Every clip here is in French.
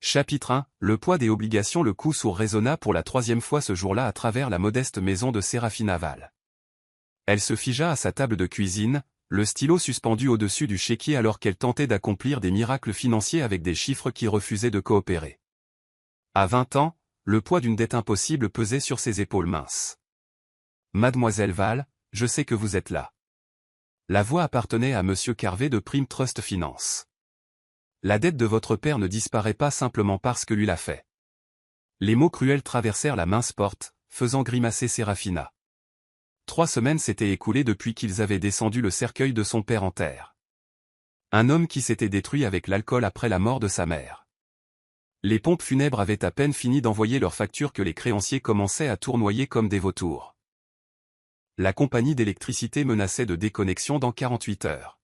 Chapitre 1. Le poids des obligations. Le coup sourd résonna pour la troisième fois ce jour-là à travers la modeste maison de Séraphina Val. Elle se figea à sa table de cuisine, le stylo suspendu au-dessus du chéquier alors qu'elle tentait d'accomplir des miracles financiers avec des chiffres qui refusaient de coopérer. À 20 ans, le poids d'une dette impossible pesait sur ses épaules minces. « Mademoiselle Val, je sais que vous êtes là. » La voix appartenait à Monsieur Carvé de Prime Trust Finance. La dette de votre père ne disparaît pas simplement parce que lui l'a fait. Les mots cruels traversèrent la mince porte, faisant grimacer Séraphina. 3 semaines s'étaient écoulées depuis qu'ils avaient descendu le cercueil de son père en terre. Un homme qui s'était détruit avec l'alcool après la mort de sa mère. Les pompes funèbres avaient à peine fini d'envoyer leurs factures que les créanciers commençaient à tournoyer comme des vautours. La compagnie d'électricité menaçait de déconnexion dans 48 heures.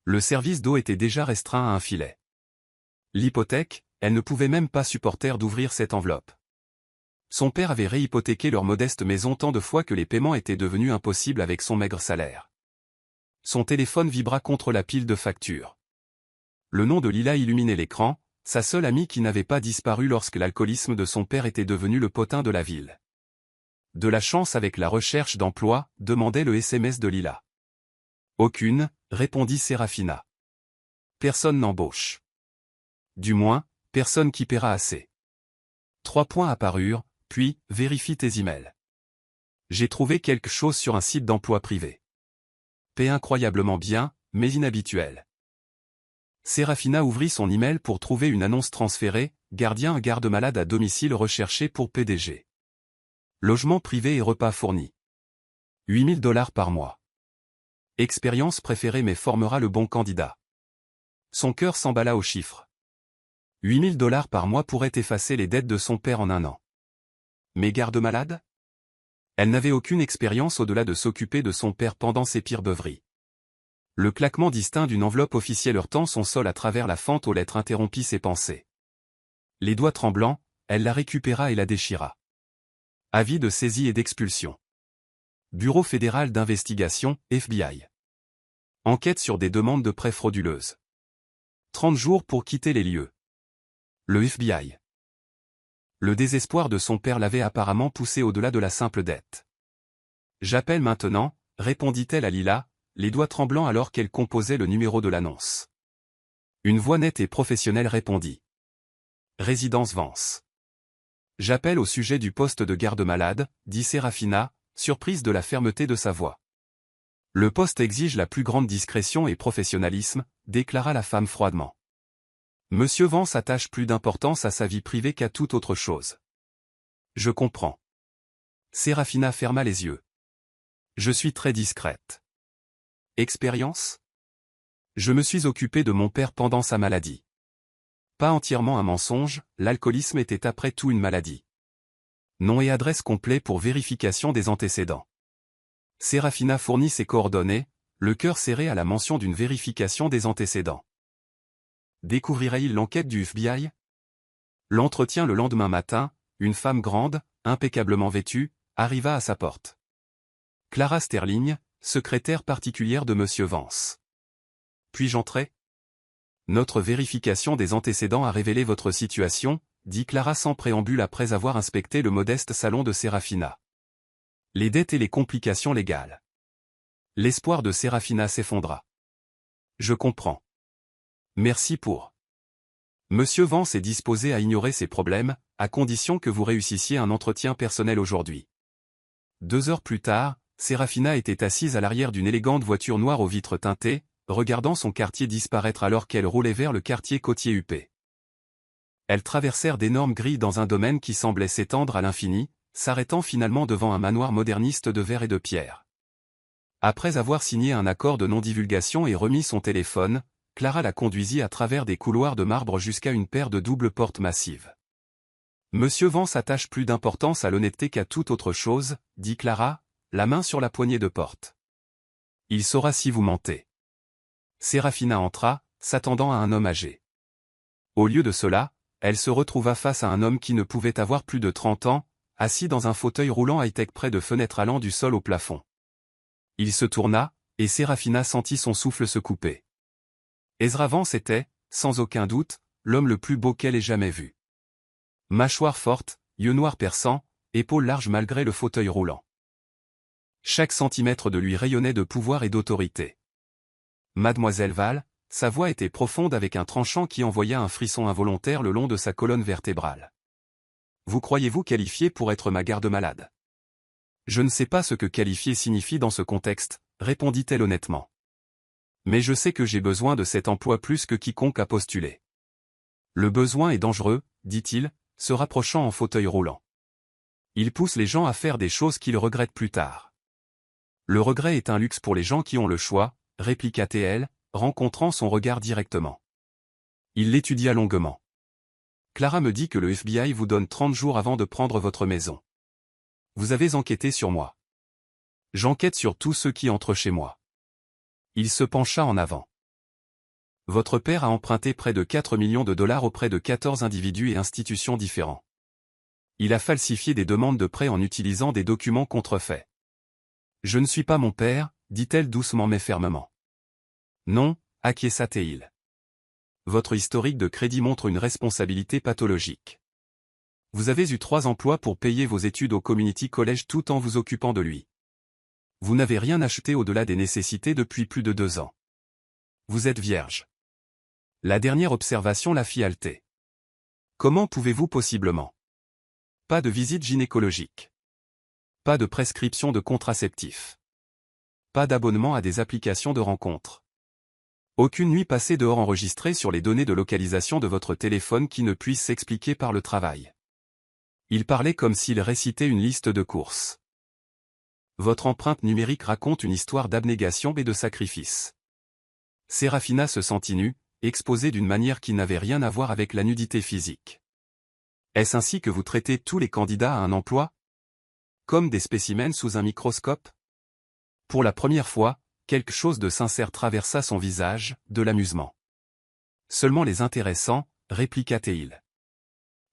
Le service d'eau était déjà restreint à un filet. L'hypothèque, elle ne pouvait même pas supporter d'ouvrir cette enveloppe. Son père avait réhypothéqué leur modeste maison tant de fois que les paiements étaient devenus impossibles avec son maigre salaire. Son téléphone vibra contre la pile de factures. Le nom de Lila illuminait l'écran, sa seule amie qui n'avait pas disparu lorsque l'alcoolisme de son père était devenu le potin de la ville. De la chance avec la recherche d'emploi, demandait le SMS de Lila. Aucune, répondit Séraphina. Personne n'embauche. Du moins, personne qui paiera assez. 3 points apparurent, puis, vérifie tes emails. J'ai trouvé quelque chose sur un site d'emploi privé. Paie incroyablement bien, mais inhabituel. Séraphina ouvrit son email pour trouver une annonce transférée, gardien garde-malade à domicile recherché pour PDG. Logement privé et repas fournis. 8 000 $ par mois. Expérience préférée mais formera le bon candidat. Son cœur s'emballa aux chiffres. 8 000 $ par mois pourraient effacer les dettes de son père en un an. Mais garde-malade ? Elle n'avait aucune expérience au-delà de s'occuper de son père pendant ses pires beuveries. Le claquement distinct d'une enveloppe officielle heurtant son sol à travers la fente aux lettres interrompit ses pensées. Les doigts tremblants, elle la récupéra et la déchira. Avis de saisie et d'expulsion. Bureau fédéral d'investigation, FBI. Enquête sur des demandes de prêts frauduleuses. 30 jours pour quitter les lieux. Le FBI. Le désespoir de son père l'avait apparemment poussé au-delà de la simple dette. J'appelle maintenant, répondit-elle à Lila, les doigts tremblants alors qu'elle composait le numéro de l'annonce. Une voix nette et professionnelle répondit. Résidence Vance. J'appelle au sujet du poste de garde-malade, dit Séraphina, surprise de la fermeté de sa voix. Le poste exige la plus grande discrétion et professionnalisme, déclara la femme froidement. Monsieur Vance attache plus d'importance à sa vie privée qu'à toute autre chose. Je comprends. Séraphina ferma les yeux. Je suis très discrète. Expérience ? Je me suis occupée de mon père pendant sa maladie. Pas entièrement un mensonge, l'alcoolisme était après tout une maladie. Nom et adresse complet pour vérification des antécédents. Séraphina fournit ses coordonnées, le cœur serré à la mention d'une vérification des antécédents. Découvrirait-il l'enquête du FBI ? L'entretien le lendemain matin, une femme grande, impeccablement vêtue, arriva à sa porte. Clara Sterling, secrétaire particulière de Monsieur Vance. Puis-je entrer ? Notre vérification des antécédents a révélé votre situation, dit Clara sans préambule après avoir inspecté le modeste salon de Séraphina. Les dettes et les complications légales. L'espoir de Séraphina s'effondra. Je comprends. Merci pour. Monsieur Vance est disposé à ignorer ces problèmes, à condition que vous réussissiez un entretien personnel aujourd'hui. 2 heures plus tard, Séraphina était assise à l'arrière d'une élégante voiture noire aux vitres teintées, regardant son quartier disparaître alors qu'elle roulait vers le quartier côtier huppé. Elles traversèrent d'énormes grilles dans un domaine qui semblait s'étendre à l'infini, s'arrêtant finalement devant un manoir moderniste de verre et de pierre. Après avoir signé un accord de non-divulgation et remis son téléphone, Clara la conduisit à travers des couloirs de marbre jusqu'à une paire de doubles portes massives. Monsieur Vance attache plus d'importance à l'honnêteté qu'à toute autre chose, dit Clara, la main sur la poignée de porte. Il saura si vous mentez. Séraphina entra, s'attendant à un homme âgé. Au lieu de cela, elle se retrouva face à un homme qui ne pouvait avoir plus de 30 ans, assis dans un fauteuil roulant high-tech près de fenêtres allant du sol au plafond. Il se tourna, et Séraphina sentit son souffle se couper. Ezra Vance était, sans aucun doute, l'homme le plus beau qu'elle ait jamais vu. Mâchoire forte, yeux noirs perçants, épaules larges malgré le fauteuil roulant. Chaque centimètre de lui rayonnait de pouvoir et d'autorité. Mademoiselle Val, sa voix était profonde avec un tranchant qui envoya un frisson involontaire le long de sa colonne vertébrale. Vous croyez-vous qualifié pour être ma garde-malade? Je ne sais pas ce que qualifier signifie dans ce contexte, répondit-elle honnêtement. Mais je sais que j'ai besoin de cet emploi plus que quiconque a postulé. Le besoin est dangereux, dit-il, se rapprochant en fauteuil roulant. Il pousse les gens à faire des choses qu'ils regrettent plus tard. Le regret est un luxe pour les gens qui ont le choix, répliqua-t-elle, rencontrant son regard directement. Il l'étudia longuement. Clara me dit que le FBI vous donne 30 jours avant de prendre votre maison. Vous avez enquêté sur moi. J'enquête sur tous ceux qui entrent chez moi. Il se pencha en avant. Votre père a emprunté près de 4 millions de dollars auprès de 14 individus et institutions différents. Il a falsifié des demandes de prêt en utilisant des documents contrefaits. Je ne suis pas mon père, dit-elle doucement mais fermement. Non, acquiesça-t-il. Votre historique de crédit montre une responsabilité pathologique. Vous avez eu 3 emplois pour payer vos études au Community College tout en vous occupant de lui. Vous n'avez rien acheté au-delà des nécessités depuis plus de 2 ans. Vous êtes vierge. La dernière observation la fit halter. Comment pouvez-vous possiblement? Pas de visite gynécologique. Pas de prescription de contraceptifs. Pas d'abonnement à des applications de rencontres. Aucune nuit passée dehors enregistrée sur les données de localisation de votre téléphone qui ne puisse s'expliquer par le travail. Il parlait comme s'il récitait une liste de courses. Votre empreinte numérique raconte une histoire d'abnégation et de sacrifice. Sérafina se sentit nue, exposée d'une manière qui n'avait rien à voir avec la nudité physique. Est-ce ainsi que vous traitez tous les candidats à un emploi? Comme des spécimens sous un microscope? Pour la première fois, quelque chose de sincère traversa son visage, de l'amusement. Seulement les intéressants, répliqua-t-il.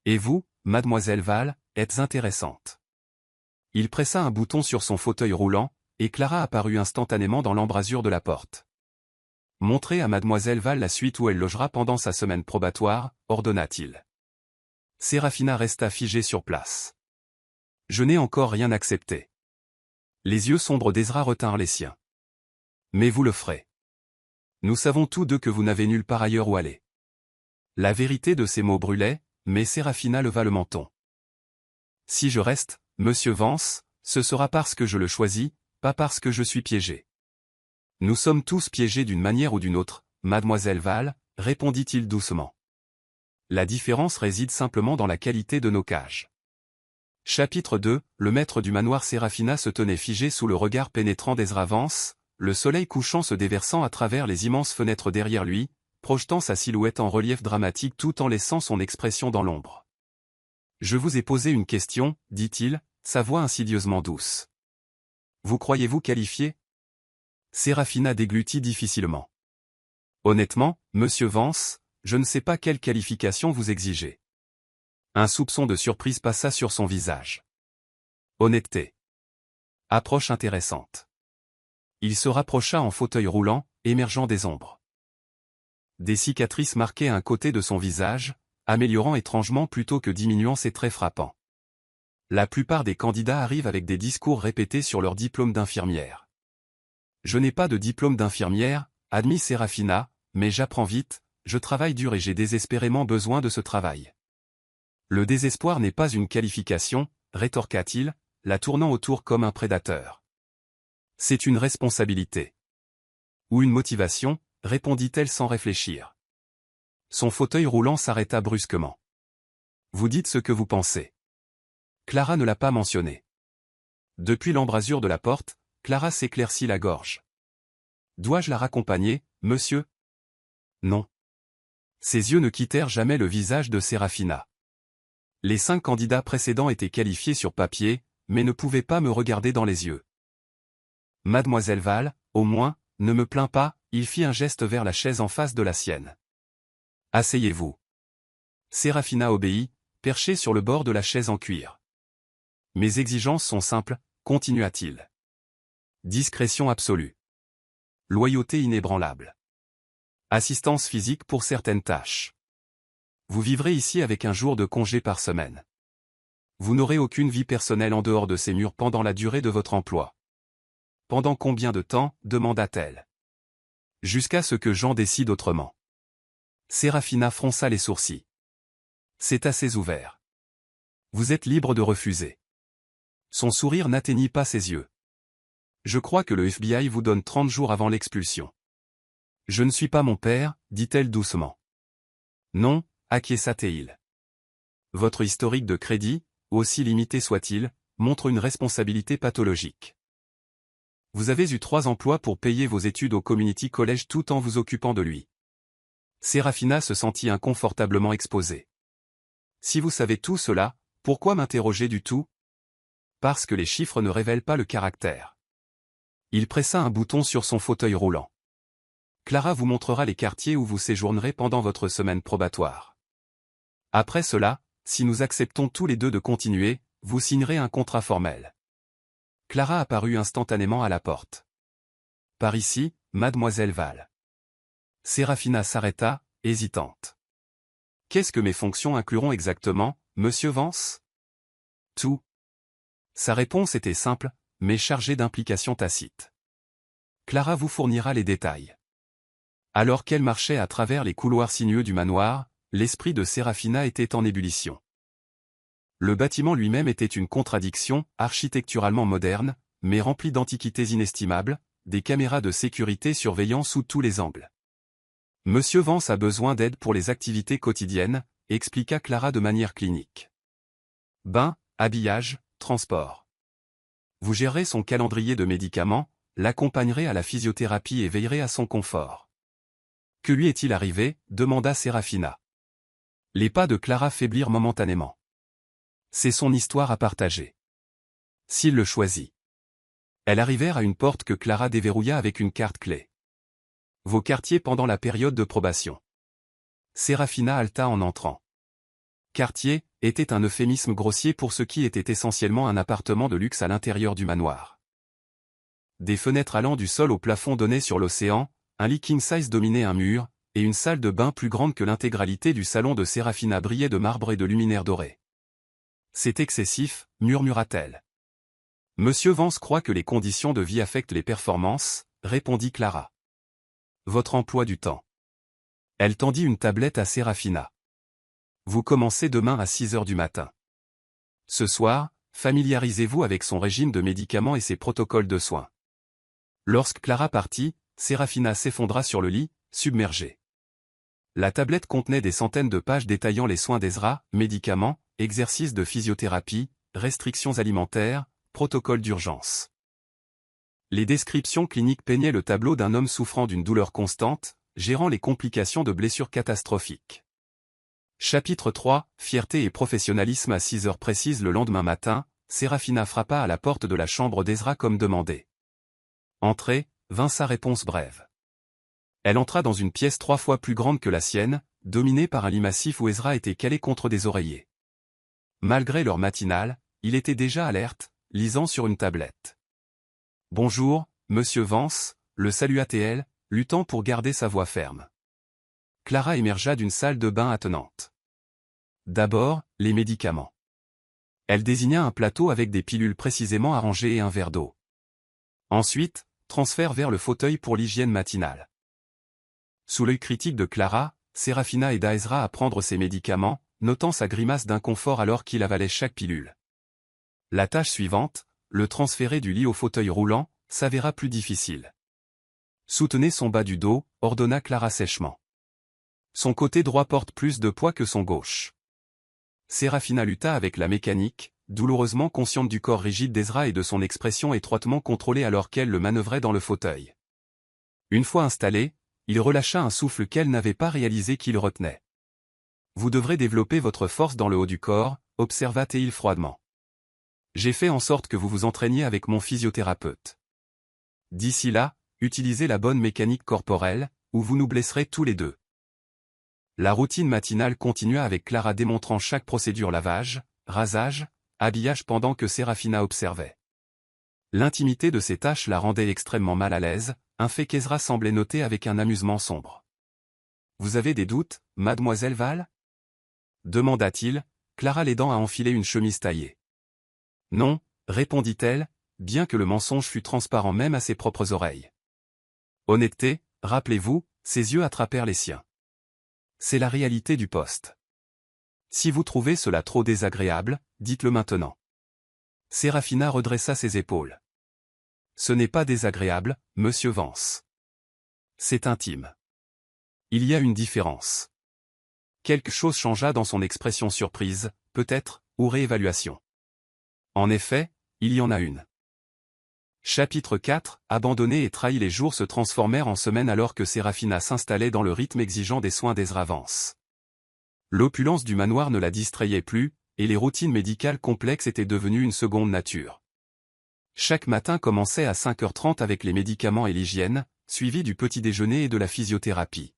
Et vous, mademoiselle Val, êtes intéressante. Il pressa un bouton sur son fauteuil roulant, et Clara apparut instantanément dans l'embrasure de la porte. Montrez à mademoiselle Val la suite où elle logera pendant sa semaine probatoire, ordonna-t-il. Sérafina resta figée sur place. Je n'ai encore rien accepté. Les yeux sombres d'Ezra retinrent les siens. Mais vous le ferez. Nous savons tous deux que vous n'avez nulle part ailleurs où aller. La vérité de ces mots brûlait, mais Sérafina leva le menton. Si je reste, monsieur Vance, ce sera parce que je le choisis, pas parce que je suis piégé. Nous sommes tous piégés d'une manière ou d'une autre, mademoiselle Val, répondit-il doucement. La différence réside simplement dans la qualité de nos cages. Chapitre 2, le maître du manoir Sérafina se tenait figé sous le regard pénétrant d'Ezra Vance, le soleil couchant se déversant à travers les immenses fenêtres derrière lui, projetant sa silhouette en relief dramatique tout en laissant son expression dans l'ombre. Je vous ai posé une question, dit-il, sa voix insidieusement douce. Vous croyez-vous qualifié? Sérafina déglutit difficilement. Honnêtement, monsieur Vance, je ne sais pas quelle qualification vous exigez. Un soupçon de surprise passa sur son visage. Honnêteté. Approche intéressante. Il se rapprocha en fauteuil roulant, émergeant des ombres. Des cicatrices marquaient un côté de son visage, améliorant étrangement plutôt que diminuant ses traits frappants. La plupart des candidats arrivent avec des discours répétés sur leur diplôme d'infirmière. Je n'ai pas de diplôme d'infirmière, admit Sérafina, mais j'apprends vite, je travaille dur et j'ai désespérément besoin de ce travail. Le désespoir n'est pas une qualification, rétorqua-t-il, la tournant autour comme un prédateur. C'est une responsabilité. Ou une motivation, répondit-elle sans réfléchir. Son fauteuil roulant s'arrêta brusquement. Vous dites ce que vous pensez. Clara ne l'a pas mentionné. Depuis l'embrasure de la porte, Clara s'éclaircit la gorge. Dois-je la raccompagner, monsieur? Non. Ses yeux ne quittèrent jamais le visage de Sérafina. Les 5 candidats précédents étaient qualifiés sur papier, mais ne pouvaient pas me regarder dans les yeux. Mademoiselle Val, au moins, ne me plains pas, il fit un geste vers la chaise en face de la sienne. Asseyez-vous. Sérafina obéit, perchée sur le bord de la chaise en cuir. Mes exigences sont simples, continua-t-il. Discrétion absolue. Loyauté inébranlable. Assistance physique pour certaines tâches. Vous vivrez ici avec un jour de congé par semaine. Vous n'aurez aucune vie personnelle en dehors de ces murs pendant la durée de votre emploi. Pendant combien de temps, demanda-t-elle. Jusqu'à ce que Jean décide autrement. Sérafina fronça les sourcils. C'est assez ouvert. Vous êtes libre de refuser. Son sourire n'atteignit pas ses yeux. Je crois que le FBI vous donne 30 jours avant l'expulsion. Je ne suis pas mon père, dit-elle doucement. Non, acquiesça-t-il. Votre historique de crédit, aussi limité soit-il, montre une responsabilité pathologique. Vous avez eu 3 emplois pour payer vos études au Community College tout en vous occupant de lui. Sérafina se sentit inconfortablement exposée. Si vous savez tout cela, pourquoi m'interroger du tout? Parce que les chiffres ne révèlent pas le caractère. Il pressa un bouton sur son fauteuil roulant. Clara vous montrera les quartiers où vous séjournerez pendant votre semaine probatoire. Après cela, si nous acceptons tous les deux de continuer, vous signerez un contrat formel. Clara apparut instantanément à la porte. Par ici, mademoiselle Val. Sérafina s'arrêta, hésitante. Qu'est-ce que mes fonctions incluront exactement, monsieur Vance? Tout. Sa réponse était simple, mais chargée d'implications tacites. Clara vous fournira les détails. Alors qu'elle marchait à travers les couloirs sinueux du manoir, l'esprit de Sérafina était en ébullition. Le bâtiment lui-même était une contradiction, architecturalement moderne, mais rempli d'antiquités inestimables, des caméras de sécurité surveillant sous tous les angles. Monsieur Vance a besoin d'aide pour les activités quotidiennes, expliqua Clara de manière clinique. Bain, habillage, transport. Vous gérerez son calendrier de médicaments, l'accompagnerez à la physiothérapie et veillerez à son confort. Que lui est-il arrivé? Demanda Sérafina. Les pas de Clara faiblirent momentanément. C'est son histoire à partager. S'il le choisit. Elles arrivèrent à une porte que Clara déverrouilla avec une carte clé. Vos quartiers pendant la période de probation. Sérafina halta en entrant. Quartier était un euphémisme grossier pour ce qui était essentiellement un appartement de luxe à l'intérieur du manoir. Des fenêtres allant du sol au plafond donnaient sur l'océan, un lit king size dominait un mur, et une salle de bain plus grande que l'intégralité du salon de Sérafina brillait de marbre et de luminaires dorés. C'est excessif, murmura-t-elle. Monsieur Vance croit que les conditions de vie affectent les performances, répondit Clara. Votre emploi du temps. Elle tendit une tablette à Sérafina. Vous commencez demain à 6 heures du matin. Ce soir, familiarisez-vous avec son régime de médicaments et ses protocoles de soins. Lorsque Clara partit, Sérafina s'effondra sur le lit, submergée. La tablette contenait des centaines de pages détaillant les soins d'Ezra, médicaments, exercices de physiothérapie, restrictions alimentaires, protocoles d'urgence. Les descriptions cliniques peignaient le tableau d'un homme souffrant d'une douleur constante, gérant les complications de blessures catastrophiques. Chapitre 3, Fierté et professionnalisme. À 6 heures précises le lendemain matin, Sérafina frappa à la porte de la chambre d'Ezra comme demandé. Entrez, vint sa réponse brève. Elle entra dans une pièce 3 fois plus grande que la sienne, dominée par un lit massif où Ezra était calé contre des oreillers. Malgré l'heure matinale, il était déjà alerte, lisant sur une tablette. Bonjour, monsieur Vance, le salua-t-elle, luttant pour garder sa voix ferme. Clara émergea d'une salle de bain attenante. D'abord, les médicaments. Elle désigna un plateau avec des pilules précisément arrangées et un verre d'eau. Ensuite, transfert vers le fauteuil pour l'hygiène matinale. Sous l'œil critique de Clara, Sérafina aida Ezra à prendre ses médicaments, notant sa grimace d'inconfort alors qu'il avalait chaque pilule. La tâche suivante, le transférer du lit au fauteuil roulant, s'avéra plus difficile. Soutenez son bas du dos, ordonna Clara sèchement. Son côté droit porte plus de poids que son gauche. Sérafina lutta avec la mécanique, douloureusement consciente du corps rigide d'Ezra et de son expression étroitement contrôlée alors qu'elle le manœuvrait dans le fauteuil. Une fois installé, il relâcha un souffle qu'elle n'avait pas réalisé qu'il retenait. Vous devrez développer votre force dans le haut du corps, observa-t-il froidement. J'ai fait en sorte que vous vous entraîniez avec mon physiothérapeute. D'ici là, utilisez la bonne mécanique corporelle, ou vous nous blesserez tous les deux. La routine matinale continua avec Clara démontrant chaque procédure lavage, rasage, habillage pendant que Sérafina observait. L'intimité de ces tâches la rendait extrêmement mal à l'aise, un fait qu'Ezra semblait noter avec un amusement sombre. Vous avez des doutes, mademoiselle Val? demanda-t-il, Clara l'aidant à enfiler une chemise taillée. Non, répondit-elle, bien que le mensonge fût transparent même à ses propres oreilles. Honnêteté, rappelez-vous, ses yeux attrapèrent les siens. C'est la réalité du poste. Si vous trouvez cela trop désagréable, dites-le maintenant. Séraphina redressa ses épaules. Ce n'est pas désagréable, monsieur Vance. C'est intime. Il y a une différence. Quelque chose changea dans son expression surprise, peut-être, ou réévaluation. En effet, il y en a une. Chapitre 4, abandonné et trahi. Les jours se transformèrent en semaines alors que Séraphina s'installait dans le rythme exigeant des soins d'Ezra Vance. L'opulence du manoir ne la distrayait plus, et les routines médicales complexes étaient devenues une seconde nature. Chaque matin commençait à 5h30 avec les médicaments et l'hygiène, suivi du petit déjeuner et de la physiothérapie.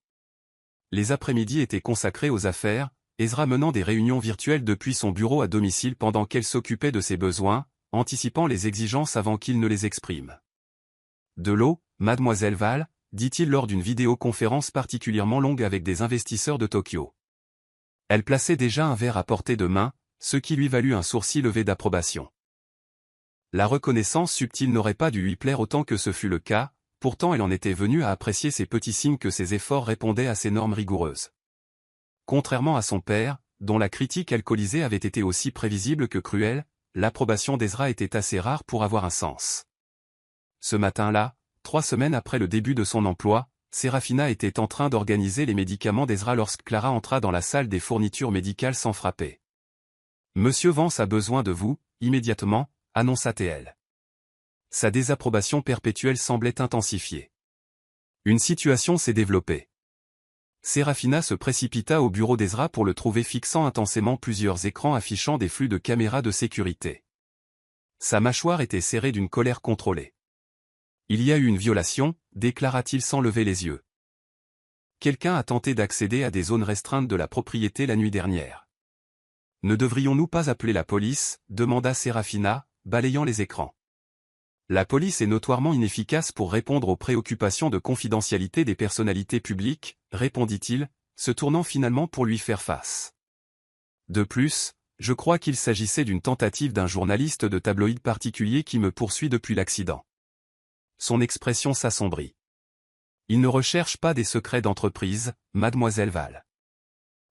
Les après-midi étaient consacrés aux affaires, Ezra menant des réunions virtuelles depuis son bureau à domicile pendant qu'elle s'occupait de ses besoins, anticipant les exigences avant qu'il ne les exprime. De l'eau, mademoiselle Val, dit-il lors d'une vidéoconférence particulièrement longue avec des investisseurs de Tokyo. Elle plaçait déjà un verre à portée de main, ce qui lui valut un sourcil levé d'approbation. La reconnaissance subtile n'aurait pas dû lui plaire autant que ce fut le cas, pourtant elle en était venue à apprécier ces petits signes que ses efforts répondaient à ses normes rigoureuses. Contrairement à son père, dont la critique alcoolisée avait été aussi prévisible que cruelle, l'approbation d'Ezra était assez rare pour avoir un sens. Ce matin-là, 3 semaines après le début de son emploi, Séraphina était en train d'organiser les médicaments d'Ezra lorsque Clara entra dans la salle des fournitures médicales sans frapper. « Monsieur Vance a besoin de vous, immédiatement », annonça-t-elle. Sa désapprobation perpétuelle semblait intensifier. Une situation s'est développée. Séraphina se précipita au bureau d'Ezra pour le trouver fixant intensément plusieurs écrans affichant des flux de caméras de sécurité. Sa mâchoire était serrée d'une colère contrôlée. « Il y a eu une violation », déclara-t-il sans lever les yeux. « Quelqu'un a tenté d'accéder à des zones restreintes de la propriété la nuit dernière. »« Ne devrions-nous pas appeler la police ?» demanda Séraphina, balayant les écrans. « La police est notoirement inefficace pour répondre aux préoccupations de confidentialité des personnalités publiques, » répondit-il, se tournant finalement pour lui faire face. De plus, je crois qu'il s'agissait d'une tentative d'un journaliste de tabloïd particulier qui me poursuit depuis l'accident. Son expression s'assombrit. Ils ne recherchent pas des secrets d'entreprise, mademoiselle Val.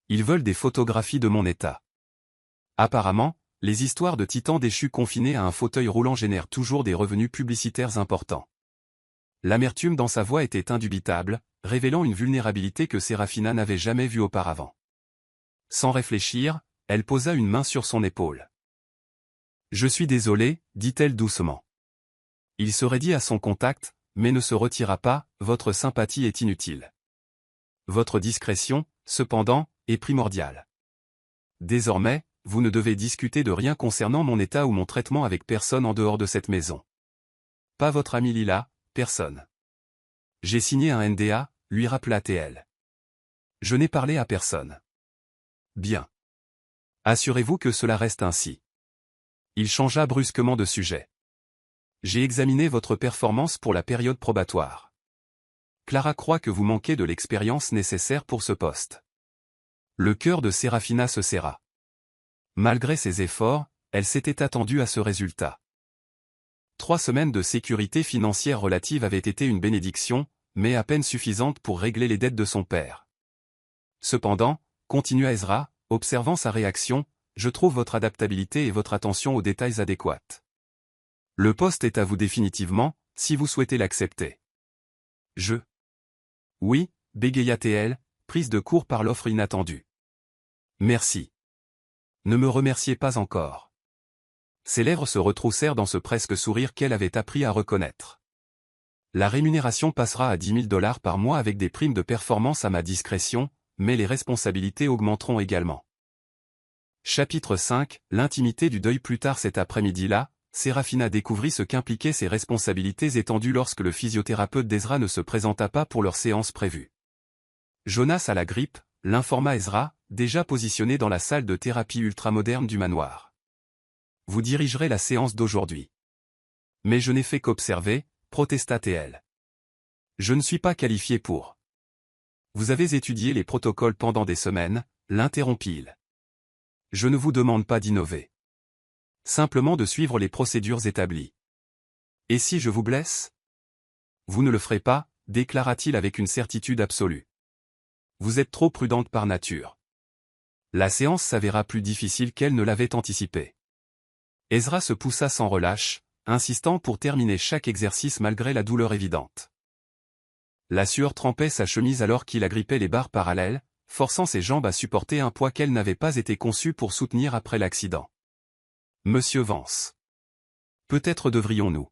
Ils veulent des photographies de mon état. Apparemment, les histoires de titans déchus confinés à un fauteuil roulant génèrent toujours des revenus publicitaires importants. L'amertume dans sa voix était indubitable, révélant une vulnérabilité que Séraphina n'avait jamais vue auparavant. Sans réfléchir, elle posa une main sur son épaule. « Je suis désolée, dit-elle doucement. Il se raidit à son contact, mais ne se retira pas, votre sympathie est inutile. Votre discrétion, cependant, est primordiale. Désormais, vous ne devez discuter de rien concernant mon état ou mon traitement avec personne en dehors de cette maison. Pas votre amie Lila, personne. J'ai signé un NDA, lui rappela-t-elle. Je n'ai parlé à personne. Bien. Assurez-vous que cela reste ainsi. Il changea brusquement de sujet. J'ai examiné votre performance pour la période probatoire. Clara croit que vous manquez de l'expérience nécessaire pour ce poste. Le cœur de Séraphina se serra. Malgré ses efforts, elle s'était attendue à ce résultat. 3 semaines de sécurité financière relative avaient été une bénédiction, mais à peine suffisante pour régler les dettes de son père. Cependant, continua Ezra, observant sa réaction, je trouve votre adaptabilité et votre attention aux détails adéquates. Le poste est à vous définitivement, si vous souhaitez l'accepter. Oui, bégaya-t-elle, prise de court par l'offre inattendue. Merci. Ne me remerciez pas encore. Ses lèvres se retroussèrent dans ce presque sourire qu'elle avait appris à reconnaître. La rémunération passera à 10 000 $ par mois avec des primes de performance à ma discrétion, mais les responsabilités augmenteront également. Chapitre 5, l'intimité du deuil. Plus tard cet après-midi-là, Séraphina découvrit ce qu'impliquaient ses responsabilités étendues lorsque le physiothérapeute d'Ezra ne se présenta pas pour leur séance prévue. Jonas a la grippe, l'informa Ezra, déjà positionné dans la salle de thérapie ultramoderne du manoir. Vous dirigerez la séance d'aujourd'hui. Mais je n'ai fait qu'observer, protesta-t-elle. Je ne suis pas qualifié pour. Vous avez étudié les protocoles pendant des semaines, l'interrompit-il. Je ne vous demande pas d'innover. Simplement de suivre les procédures établies. Et si je vous blesse? Vous ne le ferez pas, déclara-t-il avec une certitude absolue. Vous êtes trop prudente par nature. La séance s'avéra plus difficile qu'elle ne l'avait anticipé. Ezra se poussa sans relâche, insistant pour terminer chaque exercice malgré la douleur évidente. La sueur trempait sa chemise alors qu'il agrippait les barres parallèles, forçant ses jambes à supporter un poids qu'elles n'avaient pas été conçues pour soutenir après l'accident. Monsieur Vance. Peut-être devrions-nous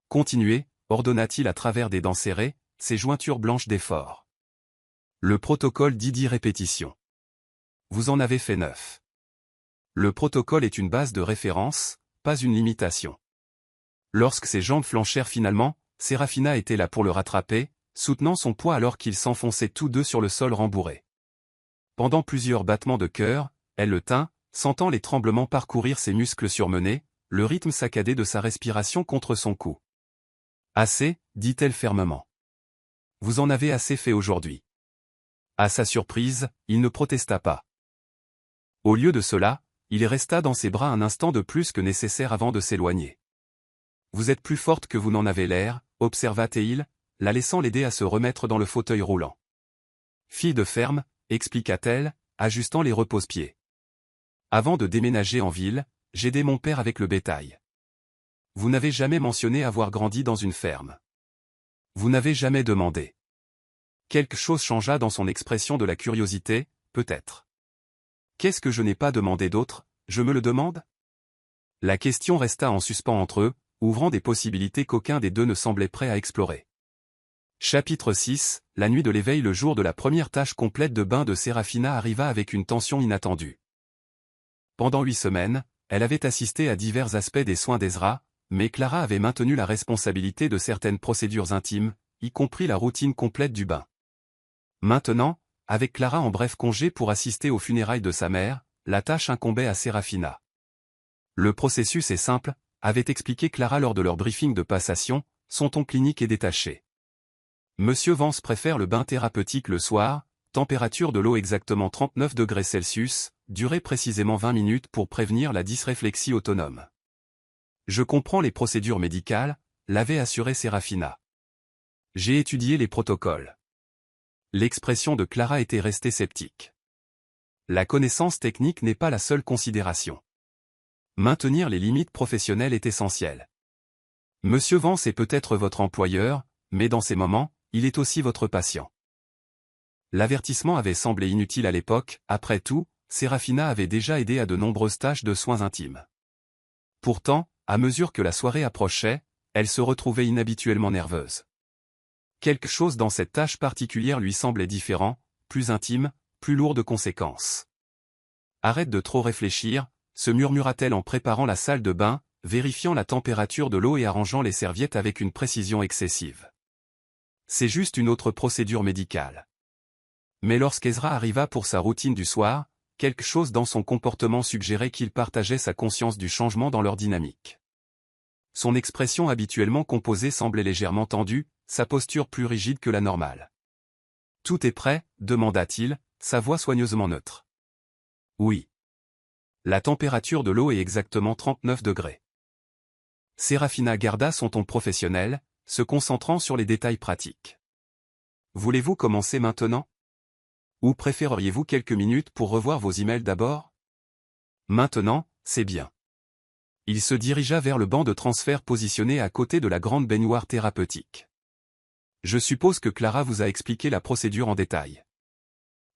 continuer, ordonna-t-il à travers des dents serrées, ses jointures blanches d'effort. Le protocole dit 10 répétitions. Vous en avez fait 9. Le protocole est une base de référence, pas une limitation. Lorsque ses jambes flanchèrent finalement, Serafina était là pour le rattraper, soutenant son poids alors qu'ils s'enfonçaient tous deux sur le sol rembourré. Pendant plusieurs battements de cœur, elle le tint, sentant les tremblements parcourir ses muscles surmenés, le rythme saccadé de sa respiration contre son cou. Assez, dit-elle fermement. Vous en avez assez fait aujourd'hui. À sa surprise, il ne protesta pas. Au lieu de cela, il resta dans ses bras un instant de plus que nécessaire avant de s'éloigner. Vous êtes plus forte que vous n'en avez l'air, observa-t-il, la laissant l'aider à se remettre dans le fauteuil roulant. Fille de ferme, expliqua-t-elle, ajustant les repose-pieds. Avant de déménager en ville, j'aidais mon père avec le bétail. Vous n'avez jamais mentionné avoir grandi dans une ferme. Vous n'avez jamais demandé. Quelque chose changea dans son expression de la curiosité, peut-être. Qu'est-ce que je n'ai pas demandé d'autre, je me le demande? La question resta en suspens entre eux, ouvrant des possibilités qu'aucun des deux ne semblait prêt à explorer. Chapitre 6, la nuit de l'éveil. Le jour de la première tâche complète de bain de Serafina arriva avec une tension inattendue. Pendant 8 semaines, elle avait assisté à divers aspects des soins d'Ezra, mais Clara avait maintenu la responsabilité de certaines procédures intimes, y compris la routine complète du bain. Maintenant, avec Clara en bref congé pour assister aux funérailles de sa mère, la tâche incombait à Serafina. Le processus est simple, avait expliqué Clara lors de leur briefing de passation, son ton clinique est détaché. Monsieur Vance préfère le bain thérapeutique le soir, température de l'eau exactement 39 degrés Celsius, durée précisément 20 minutes pour prévenir la dysréflexie autonome. Je comprends les procédures médicales, l'avait assuré Serafina. J'ai étudié les protocoles. L'expression de Clara était restée sceptique. La connaissance technique n'est pas la seule considération. Maintenir les limites professionnelles est essentiel. Monsieur Vance est peut-être votre employeur, mais dans ces moments, il est aussi votre patient. L'avertissement avait semblé inutile à l'époque, après tout, Serafina avait déjà aidé à de nombreuses tâches de soins intimes. Pourtant, à mesure que la soirée approchait, elle se retrouvait inhabituellement nerveuse. Quelque chose dans cette tâche particulière lui semblait différent, plus intime, plus lourd de conséquences. Arrête de trop réfléchir, se murmura-t-elle en préparant la salle de bain, vérifiant la température de l'eau et arrangeant les serviettes avec une précision excessive. C'est juste une autre procédure médicale. Mais lorsqu'Ezra arriva pour sa routine du soir, quelque chose dans son comportement suggérait qu'il partageait sa conscience du changement dans leur dynamique. Son expression habituellement composée semblait légèrement tendue, sa posture plus rigide que la normale. « Tout est prêt ?» demanda-t-il, sa voix soigneusement neutre. « Oui. La température de l'eau est exactement 39 degrés. » Serafina garda son ton professionnel, se concentrant sur les détails pratiques. « Voulez-vous commencer maintenant? Ou préféreriez-vous quelques minutes pour revoir vos emails d'abord? Maintenant, c'est bien. » Il se dirigea vers le banc de transfert positionné à côté de la grande baignoire thérapeutique. « Je suppose que Clara vous a expliqué la procédure en détail. »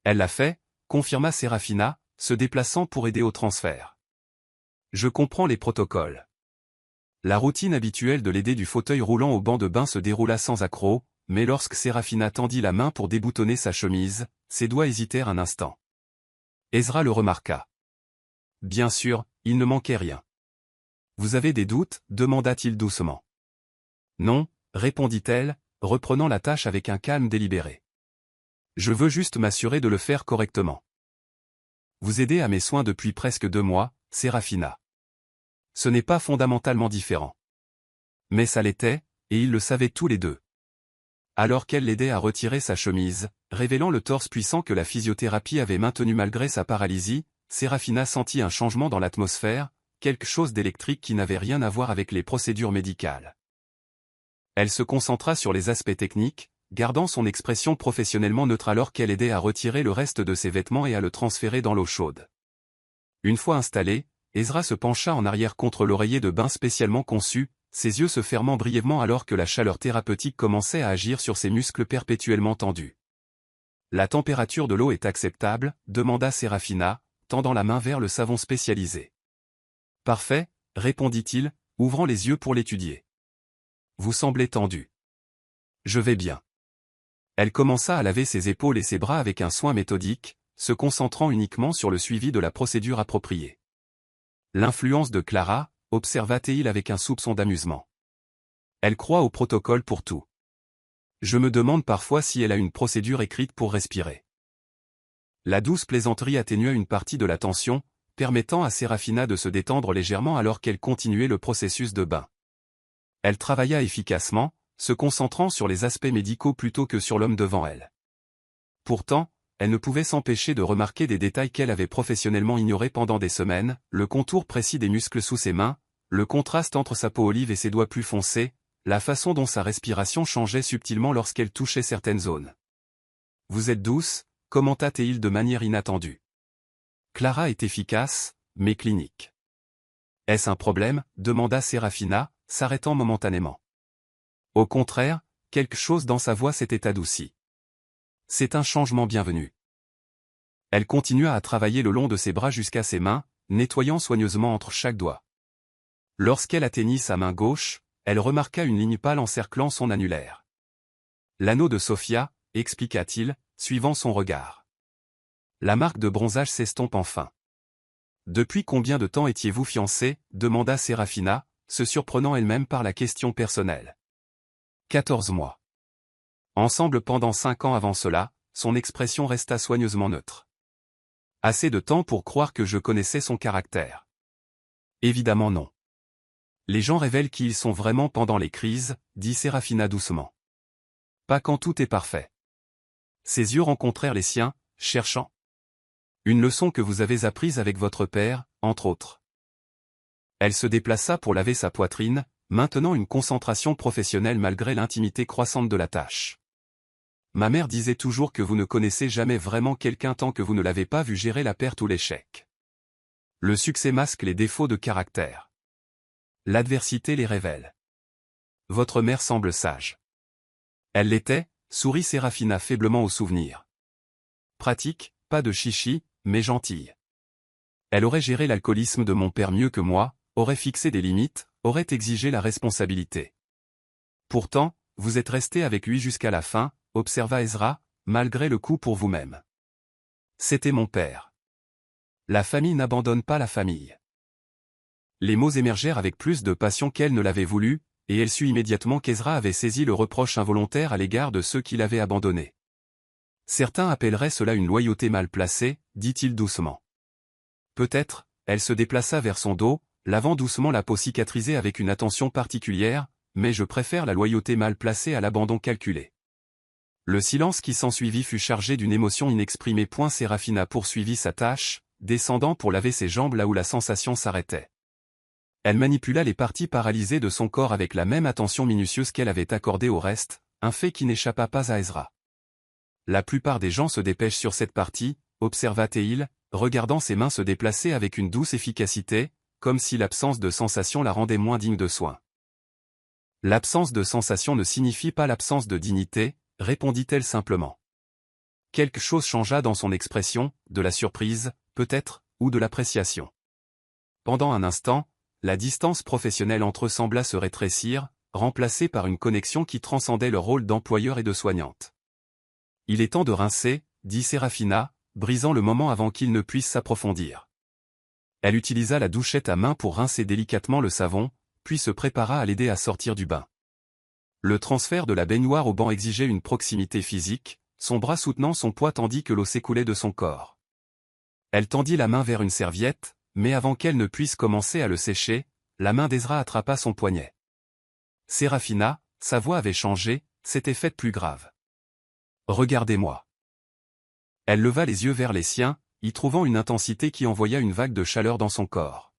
Elle l'a fait, confirma Serafina, se déplaçant pour aider au transfert. « Je comprends les protocoles. » La routine habituelle de l'aider du fauteuil roulant au banc de bain se déroula sans accroc, mais lorsque Serafina tendit la main pour déboutonner sa chemise, ses doigts hésitèrent un instant. Ezra le remarqua. Bien sûr, il ne manquait rien. « Vous avez des doutes ?» demanda-t-il doucement. « Non, » répondit-elle, reprenant la tâche avec un calme délibéré. « Je veux juste m'assurer de le faire correctement. » Vous aidez à mes soins depuis presque 2 mois, Serafina. Ce n'est pas fondamentalement différent. Mais ça l'était, et ils le savaient tous les deux. Alors qu'elle l'aidait à retirer sa chemise, révélant le torse puissant que la physiothérapie avait maintenu malgré sa paralysie, Sérafina sentit un changement dans l'atmosphère, quelque chose d'électrique qui n'avait rien à voir avec les procédures médicales. Elle se concentra sur les aspects techniques, gardant son expression professionnellement neutre alors qu'elle aidait à retirer le reste de ses vêtements et à le transférer dans l'eau chaude. Une fois installé, Ezra se pencha en arrière contre l'oreiller de bain spécialement conçu, ses yeux se fermant brièvement alors que la chaleur thérapeutique commençait à agir sur ses muscles perpétuellement tendus. « La température de l'eau est acceptable ?» demanda Sérafina, tendant la main vers le savon spécialisé. « Parfait » répondit-il, ouvrant les yeux pour l'étudier. « Vous semblez tendu. »« Je vais bien. » Elle commença à laver ses épaules et ses bras avec un soin méthodique, se concentrant uniquement sur le suivi de la procédure appropriée. L'influence de Clara, observa Théil avec un soupçon d'amusement. Elle croit au protocole pour tout. Je me demande parfois si elle a une procédure écrite pour respirer. La douce plaisanterie atténua une partie de la tension, permettant à Sérafina de se détendre légèrement alors qu'elle continuait le processus de bain. Elle travailla efficacement, se concentrant sur les aspects médicaux plutôt que sur l'homme devant elle. Pourtant, elle ne pouvait s'empêcher de remarquer des détails qu'elle avait professionnellement ignorés pendant des semaines, le contour précis des muscles sous ses mains, le contraste entre sa peau olive et ses doigts plus foncés, la façon dont sa respiration changeait subtilement lorsqu'elle touchait certaines zones. « Vous êtes douce » commenta Théil de manière inattendue. Clara est efficace, mais clinique. « Est-ce un problème » demanda Sérafina, s'arrêtant momentanément. Au contraire, quelque chose dans sa voix s'était adouci. C'est un changement bienvenu. Elle continua à travailler le long de ses bras jusqu'à ses mains, nettoyant soigneusement entre chaque doigt. Lorsqu'elle atteignit sa main gauche, elle remarqua une ligne pâle encerclant son annulaire. « L'anneau de Sophia » expliqua-t-il, suivant son regard. La marque de bronzage s'estompe enfin. « Depuis combien de temps étiez-vous fiancés » demanda Sérafina, se surprenant elle-même par la question personnelle. 14 mois. Ensemble pendant 5 ans avant cela, son expression resta soigneusement neutre. Assez de temps pour croire que je connaissais son caractère. Évidemment non. Les gens révèlent qui ils sont vraiment pendant les crises, dit Sérafina doucement. Pas quand tout est parfait. Ses yeux rencontrèrent les siens, cherchant. Une leçon que vous avez apprise avec votre père, entre autres. Elle se déplaça pour laver sa poitrine, maintenant une concentration professionnelle malgré l'intimité croissante de la tâche. Ma mère disait toujours que vous ne connaissez jamais vraiment quelqu'un tant que vous ne l'avez pas vu gérer la perte ou l'échec. Le succès masque les défauts de caractère. L'adversité les révèle. Votre mère semble sage. Elle l'était, sourit Sérafina faiblement au souvenir. Pratique, pas de chichi, mais gentille. Elle aurait géré l'alcoolisme de mon père mieux que moi, aurait fixé des limites, aurait exigé la responsabilité. Pourtant, vous êtes resté avec lui jusqu'à la fin, observa Ezra, malgré le coup pour vous-même. C'était mon père. La famille n'abandonne pas la famille. Les mots émergèrent avec plus de passion qu'elle ne l'avait voulu, et elle sut immédiatement qu'Ezra avait saisi le reproche involontaire à l'égard de ceux qui l'avaient abandonné. Certains appelleraient cela une loyauté mal placée, dit-il doucement. Peut-être, elle se déplaça vers son dos, lavant doucement la peau cicatrisée avec une attention particulière, mais je préfère la loyauté mal placée à l'abandon calculé. Le silence qui s'ensuivit fut chargé d'une émotion inexprimée. Sérafina poursuivit sa tâche, descendant pour laver ses jambes là où la sensation s'arrêtait. Elle manipula les parties paralysées de son corps avec la même attention minutieuse qu'elle avait accordée au reste, un fait qui n'échappa pas à Ezra. La plupart des gens se dépêchent sur cette partie, observa Théil, regardant ses mains se déplacer avec une douce efficacité, comme si l'absence de sensation la rendait moins digne de soins. L'absence de sensation ne signifie pas l'absence de dignité, répondit-elle simplement. Quelque chose changea dans son expression, de la surprise, peut-être, ou de l'appréciation. Pendant un instant, la distance professionnelle entre eux sembla se rétrécir, remplacée par une connexion qui transcendait leur rôle d'employeur et de soignante. « Il est temps de rincer » dit Sérafina, brisant le moment avant qu'il ne puisse s'approfondir. Elle utilisa la douchette à main pour rincer délicatement le savon, puis se prépara à l'aider à sortir du bain. Le transfert de la baignoire au banc exigeait une proximité physique, son bras soutenant son poids tandis que l'eau s'écoulait de son corps. Elle tendit la main vers une serviette, mais avant qu'elle ne puisse commencer à le sécher, la main d'Ezra attrapa son poignet. Sérafina, sa voix avait changé, s'était faite plus grave. « Regardez-moi. » Elle leva les yeux vers les siens, y trouvant une intensité qui envoya une vague de chaleur dans son corps.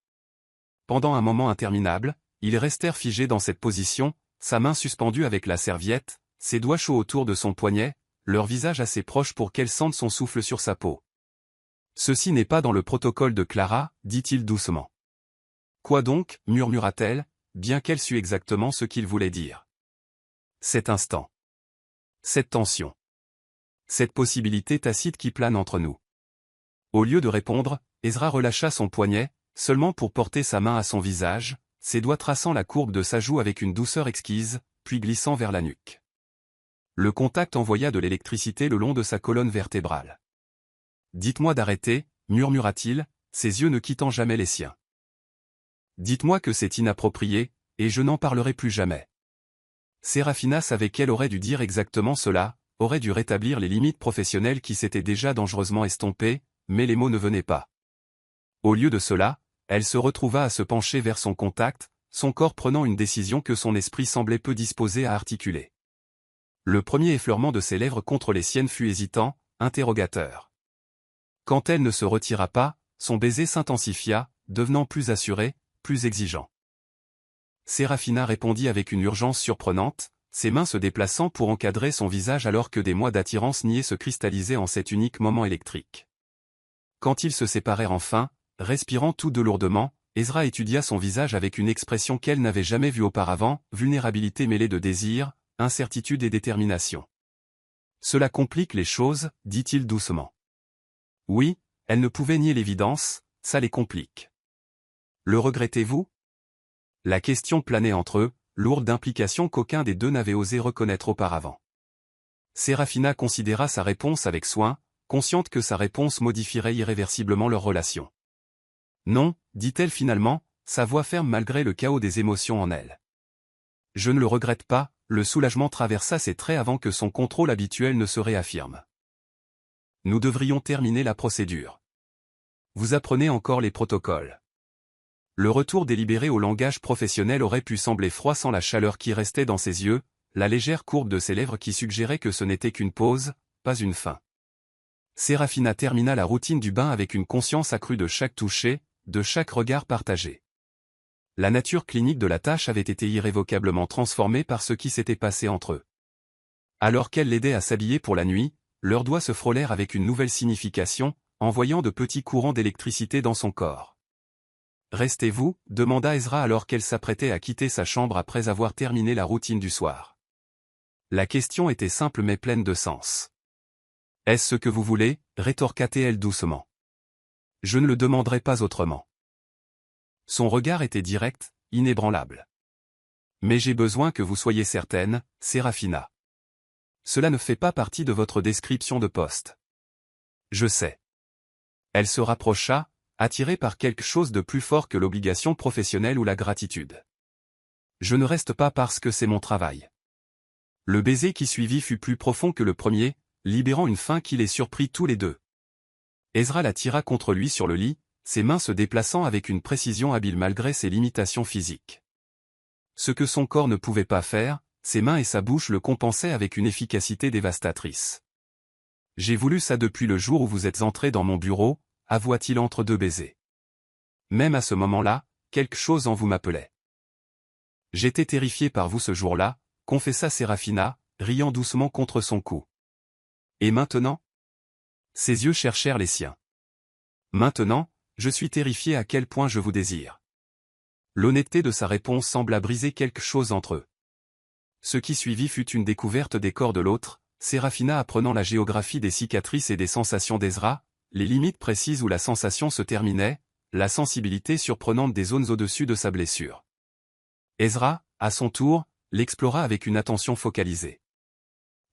Pendant un moment interminable, ils restèrent figés dans cette position, sa main suspendue avec la serviette, ses doigts chauds autour de son poignet, leur visage assez proche pour qu'elle sente son souffle sur sa peau. « Ceci n'est pas dans le protocole de Clara, dit-il doucement. »« Quoi donc » murmura-t-elle, bien qu'elle sût exactement ce qu'il voulait dire. Cet instant. Cette tension. Cette possibilité tacite qui plane entre nous. Au lieu de répondre, Ezra relâcha son poignet, seulement pour porter sa main à son visage, ses doigts traçant la courbe de sa joue avec une douceur exquise, puis glissant vers la nuque. Le contact envoya de l'électricité le long de sa colonne vertébrale. « Dites-moi d'arrêter » murmura-t-il, ses yeux ne quittant jamais les siens. « Dites-moi que c'est inapproprié, et je n'en parlerai plus jamais. » Séraphina savait qu'elle aurait dû dire exactement cela, aurait dû rétablir les limites professionnelles qui s'étaient déjà dangereusement estompées, mais les mots ne venaient pas. Au lieu de cela, elle se retrouva à se pencher vers son contact, son corps prenant une décision que son esprit semblait peu disposé à articuler. Le premier effleurement de ses lèvres contre les siennes fut hésitant, interrogateur. Quand elle ne se retira pas, son baiser s'intensifia, devenant plus assuré, plus exigeant. Séraphina répondit avec une urgence surprenante, ses mains se déplaçant pour encadrer son visage alors que des mois d'attirance niais se cristallisaient en cet unique moment électrique. Quand ils se séparèrent enfin, respirant tous deux lourdement, Ezra étudia son visage avec une expression qu'elle n'avait jamais vue auparavant, vulnérabilité mêlée de désir, incertitude et détermination. « Cela complique les choses, dit-il doucement. Oui, elle ne pouvait nier l'évidence, ça les complique. Le regrettez-vous ? La question planait entre eux, lourde d'implications qu'aucun des deux n'avait osé reconnaître auparavant. Séraphina considéra sa réponse avec soin, consciente que sa réponse modifierait irréversiblement leur relation. Non, dit-elle finalement, sa voix ferme malgré le chaos des émotions en elle. Je ne le regrette pas, le soulagement traversa ses traits avant que son contrôle habituel ne se réaffirme. Nous devrions terminer la procédure. Vous apprenez encore les protocoles. Le retour délibéré au langage professionnel aurait pu sembler froid sans la chaleur qui restait dans ses yeux, la légère courbe de ses lèvres qui suggérait que ce n'était qu'une pause, pas une fin. Séraphina termina la routine du bain avec une conscience accrue de chaque toucher, de chaque regard partagé. La nature clinique de la tâche avait été irrévocablement transformée par ce qui s'était passé entre eux. Alors qu'elle l'aidait à s'habiller pour la nuit, leurs doigts se frôlèrent avec une nouvelle signification, envoyant de petits courants d'électricité dans son corps. « Restez-vous » demanda Ezra alors qu'elle s'apprêtait à quitter sa chambre après avoir terminé la routine du soir. La question était simple mais pleine de sens. « Est-ce ce que vous voulez » rétorqua-t-elle doucement. « Je ne le demanderai pas autrement. » Son regard était direct, inébranlable. « Mais j'ai besoin que vous soyez certaine, Séraphina. Cela ne fait pas partie de votre description de poste. » Je sais. Elle se rapprocha, attirée par quelque chose de plus fort que l'obligation professionnelle ou la gratitude. Je ne reste pas parce que c'est mon travail. Le baiser qui suivit fut plus profond que le premier, libérant une faim qui les surprit tous les deux. Ezra la tira contre lui sur le lit, ses mains se déplaçant avec une précision habile malgré ses limitations physiques. Ce que son corps ne pouvait pas faire, ses mains et sa bouche le compensaient avec une efficacité dévastatrice. « J'ai voulu ça depuis le jour où vous êtes entré dans mon bureau » avoua-t-il entre deux baisers. Même à ce moment-là, quelque chose en vous m'appelait. « J'étais terrifié par vous ce jour-là » confessa Séraphina, riant doucement contre son cou. « Et maintenant » Ses yeux cherchèrent les siens. « Maintenant, je suis terrifié à quel point je vous désire. » L'honnêteté de sa réponse sembla briser quelque chose entre eux. Ce qui suivit fut une découverte des corps de l'autre, Séraphina apprenant la géographie des cicatrices et des sensations d'Ezra, les limites précises où la sensation se terminait, la sensibilité surprenante des zones au-dessus de sa blessure. Ezra, à son tour, l'explora avec une attention focalisée.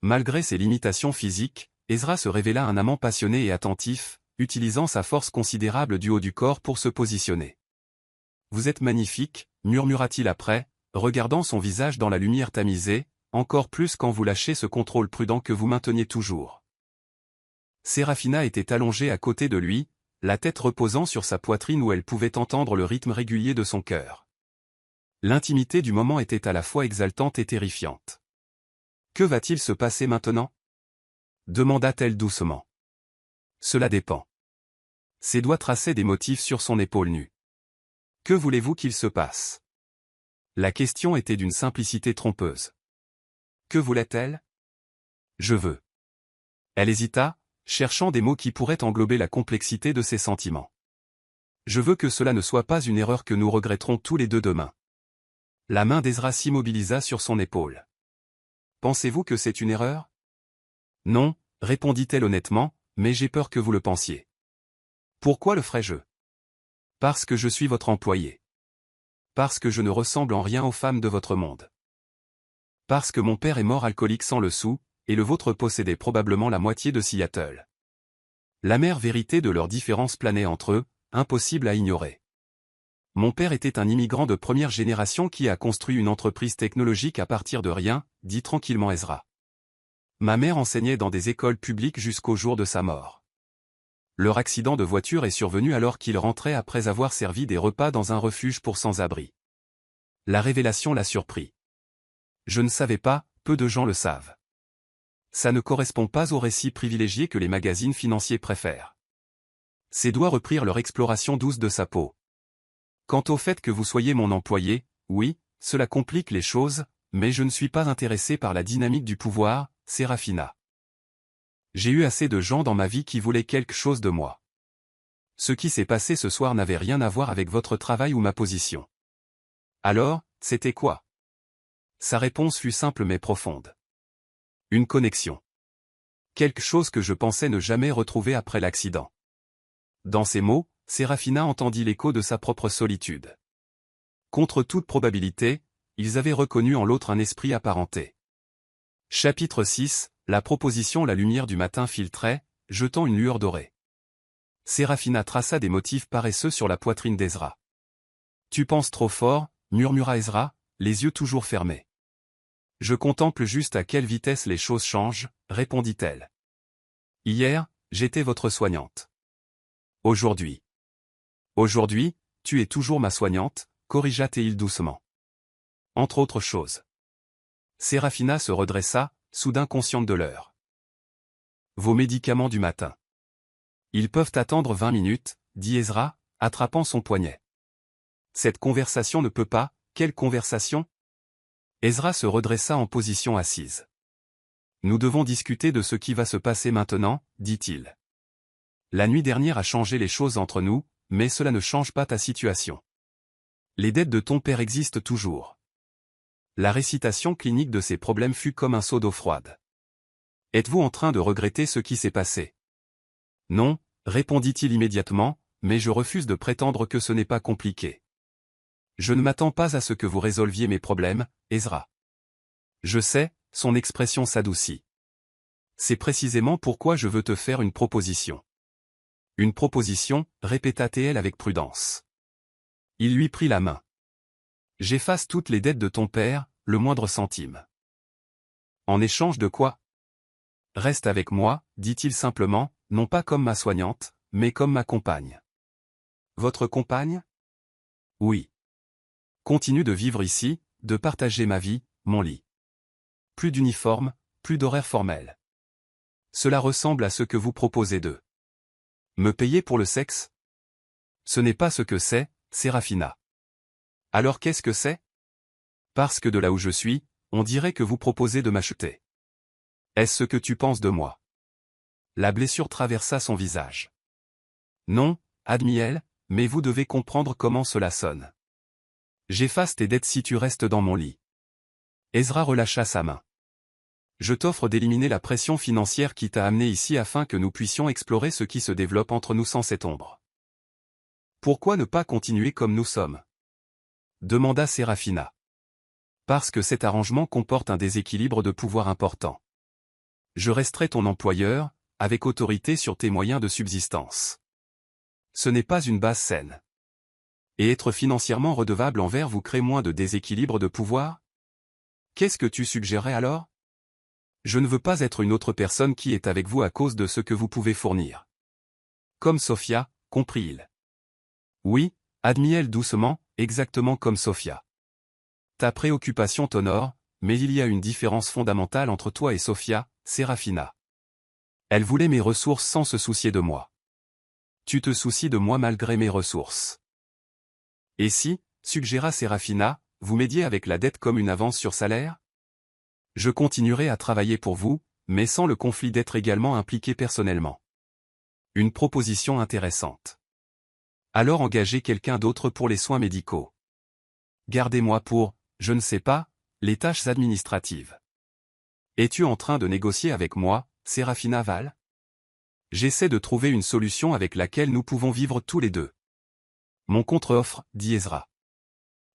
Malgré ses limitations physiques, Ezra se révéla un amant passionné et attentif, utilisant sa force considérable du haut du corps pour se positionner. « Vous êtes magnifique » murmura-t-il après, regardant son visage dans la lumière tamisée, encore plus quand vous lâchez ce contrôle prudent que vous mainteniez toujours. Séraphina était allongée à côté de lui, la tête reposant sur sa poitrine où elle pouvait entendre le rythme régulier de son cœur. L'intimité du moment était à la fois exaltante et terrifiante. « Que va-t-il se passer maintenant » demanda-t-elle doucement. « Cela dépend. Ses doigts traçaient des motifs sur son épaule nue. Que voulez-vous qu'il se passe? La question était d'une simplicité trompeuse. Que voulait-elle? Je veux. Elle hésita, cherchant des mots qui pourraient englober la complexité de ses sentiments. Je veux que cela ne soit pas une erreur que nous regretterons tous les deux demain. La main d'Ezra s'immobilisa sur son épaule. Pensez-vous que c'est une erreur? Non, répondit-elle honnêtement, mais j'ai peur que vous le pensiez. Pourquoi le ferais-je? Parce que je suis votre employé. Parce que je ne ressemble en rien aux femmes de votre monde. Parce que mon père est mort alcoolique sans le sou, et le vôtre possédait probablement la moitié de Seattle. L'amère vérité de leurs différences planait entre eux, impossible à ignorer. Mon père était un immigrant de première génération qui a construit une entreprise technologique à partir de rien, dit tranquillement Ezra. Ma mère enseignait dans des écoles publiques jusqu'au jour de sa mort. Leur accident de voiture est survenu alors qu'il rentrait après avoir servi des repas dans un refuge pour sans-abri. La révélation l'a surpris. Je ne savais pas, peu de gens le savent. Ça ne correspond pas au récit privilégié que les magazines financiers préfèrent. Ses doigts reprirent leur exploration douce de sa peau. Quant au fait que vous soyez mon employé, oui, cela complique les choses, mais je ne suis pas intéressé par la dynamique du pouvoir, Sérafina. J'ai eu assez de gens dans ma vie qui voulaient quelque chose de moi. Ce qui s'est passé ce soir n'avait rien à voir avec votre travail ou ma position. Alors, c'était quoi? Sa réponse fut simple mais profonde. Une connexion. Quelque chose que je pensais ne jamais retrouver après l'accident. Dans ces mots, Sérafina entendit l'écho de sa propre solitude. Contre toute probabilité, ils avaient reconnu en l'autre un esprit apparenté. Chapitre 6, la proposition. La lumière du matin filtrait, jetant une lueur dorée. Sérafina traça des motifs paresseux sur la poitrine d'Ezra. Tu penses trop fort, murmura Ezra, les yeux toujours fermés. Je contemple juste à quelle vitesse les choses changent, répondit-elle. Hier, j'étais votre soignante. Aujourd'hui. Aujourd'hui, tu es toujours ma soignante, corrigea Théil doucement. Entre autres choses. Sérafina se redressa, soudain consciente de l'heure. Vos médicaments du matin. Ils peuvent attendre 20 minutes, dit Ezra, attrapant son poignet. Cette conversation ne peut pas, quelle conversation? Ezra se redressa en position assise. Nous devons discuter de ce qui va se passer maintenant, dit-il. La nuit dernière a changé les choses entre nous, mais cela ne change pas ta situation. Les dettes de ton père existent toujours. La récitation clinique de ses problèmes fut comme un seau d'eau froide. Êtes-vous en train de regretter ce qui s'est passé? Non, répondit-il immédiatement, mais je refuse de prétendre que ce n'est pas compliqué. Je ne m'attends pas à ce que vous résolviez mes problèmes, Ezra. Je sais, son expression s'adoucit. C'est précisément pourquoi je veux te faire une proposition. Une proposition, répéta-t-elle avec prudence. Il lui prit la main. J'efface toutes les dettes de ton père, le moindre centime. En échange de quoi? Reste avec moi, dit-il simplement, non pas comme ma soignante, mais comme ma compagne. Votre compagne? Oui. Continue de vivre ici, de partager ma vie, mon lit. Plus d'uniforme, plus d'horaire formel. Cela ressemble à ce que vous proposez d'eux. Me payer pour le sexe? Ce n'est pas ce que c'est, Sérafina. Alors qu'est-ce que c'est? Parce que de là où je suis, on dirait que vous proposez de m'acheter. Est-ce ce que tu penses de moi? La blessure traversa son visage. Non, admit-elle, mais vous devez comprendre comment cela sonne. J'efface tes dettes si tu restes dans mon lit. Ezra relâcha sa main. Je t'offre d'éliminer la pression financière qui t'a amené ici afin que nous puissions explorer ce qui se développe entre nous sans cette ombre. Pourquoi ne pas continuer comme nous sommes? Demanda Sérafina. Parce que cet arrangement comporte un déséquilibre de pouvoir important. Je resterai ton employeur, avec autorité sur tes moyens de subsistance. Ce n'est pas une base saine. Et être financièrement redevable envers vous crée moins de déséquilibre de pouvoir? Qu'est-ce que tu suggérerais alors? Je ne veux pas être une autre personne qui est avec vous à cause de ce que vous pouvez fournir. Comme Sophia, comprit-il. Oui, admit-elle doucement, exactement comme Sophia. Ta préoccupation t'honore, mais il y a une différence fondamentale entre toi et Sophia, Sérafina. Elle voulait mes ressources sans se soucier de moi. Tu te soucies de moi malgré mes ressources. Et si, suggéra Séraphina, vous m'aidiez avec la dette comme une avance sur salaire? Je continuerai à travailler pour vous, mais sans le conflit d'être également impliqué personnellement. Une proposition intéressante. Alors engagez quelqu'un d'autre pour les soins médicaux. Gardez-moi pour, je ne sais pas, les tâches administratives. Es-tu en train de négocier avec moi, Séraphina Val? J'essaie de trouver une solution avec laquelle nous pouvons vivre tous les deux. Mon contre-offre, dit Ezra.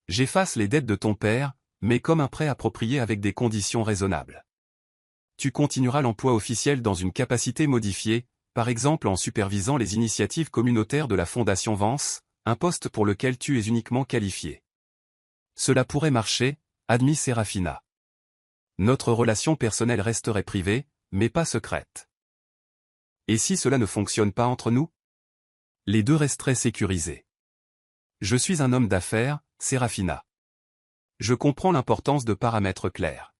J'efface les dettes de ton père, mais comme un prêt approprié avec des conditions raisonnables. Tu continueras l'emploi officiel dans une capacité modifiée, par exemple en supervisant les initiatives communautaires de la Fondation Vance, un poste pour lequel tu es uniquement qualifié. Cela pourrait marcher, admit Séraphina. Notre relation personnelle resterait privée, mais pas secrète. Et si cela ne fonctionne pas entre nous? Les deux resteraient sécurisés. Je suis un homme d'affaires, Séraphina. Je comprends l'importance de paramètres clairs.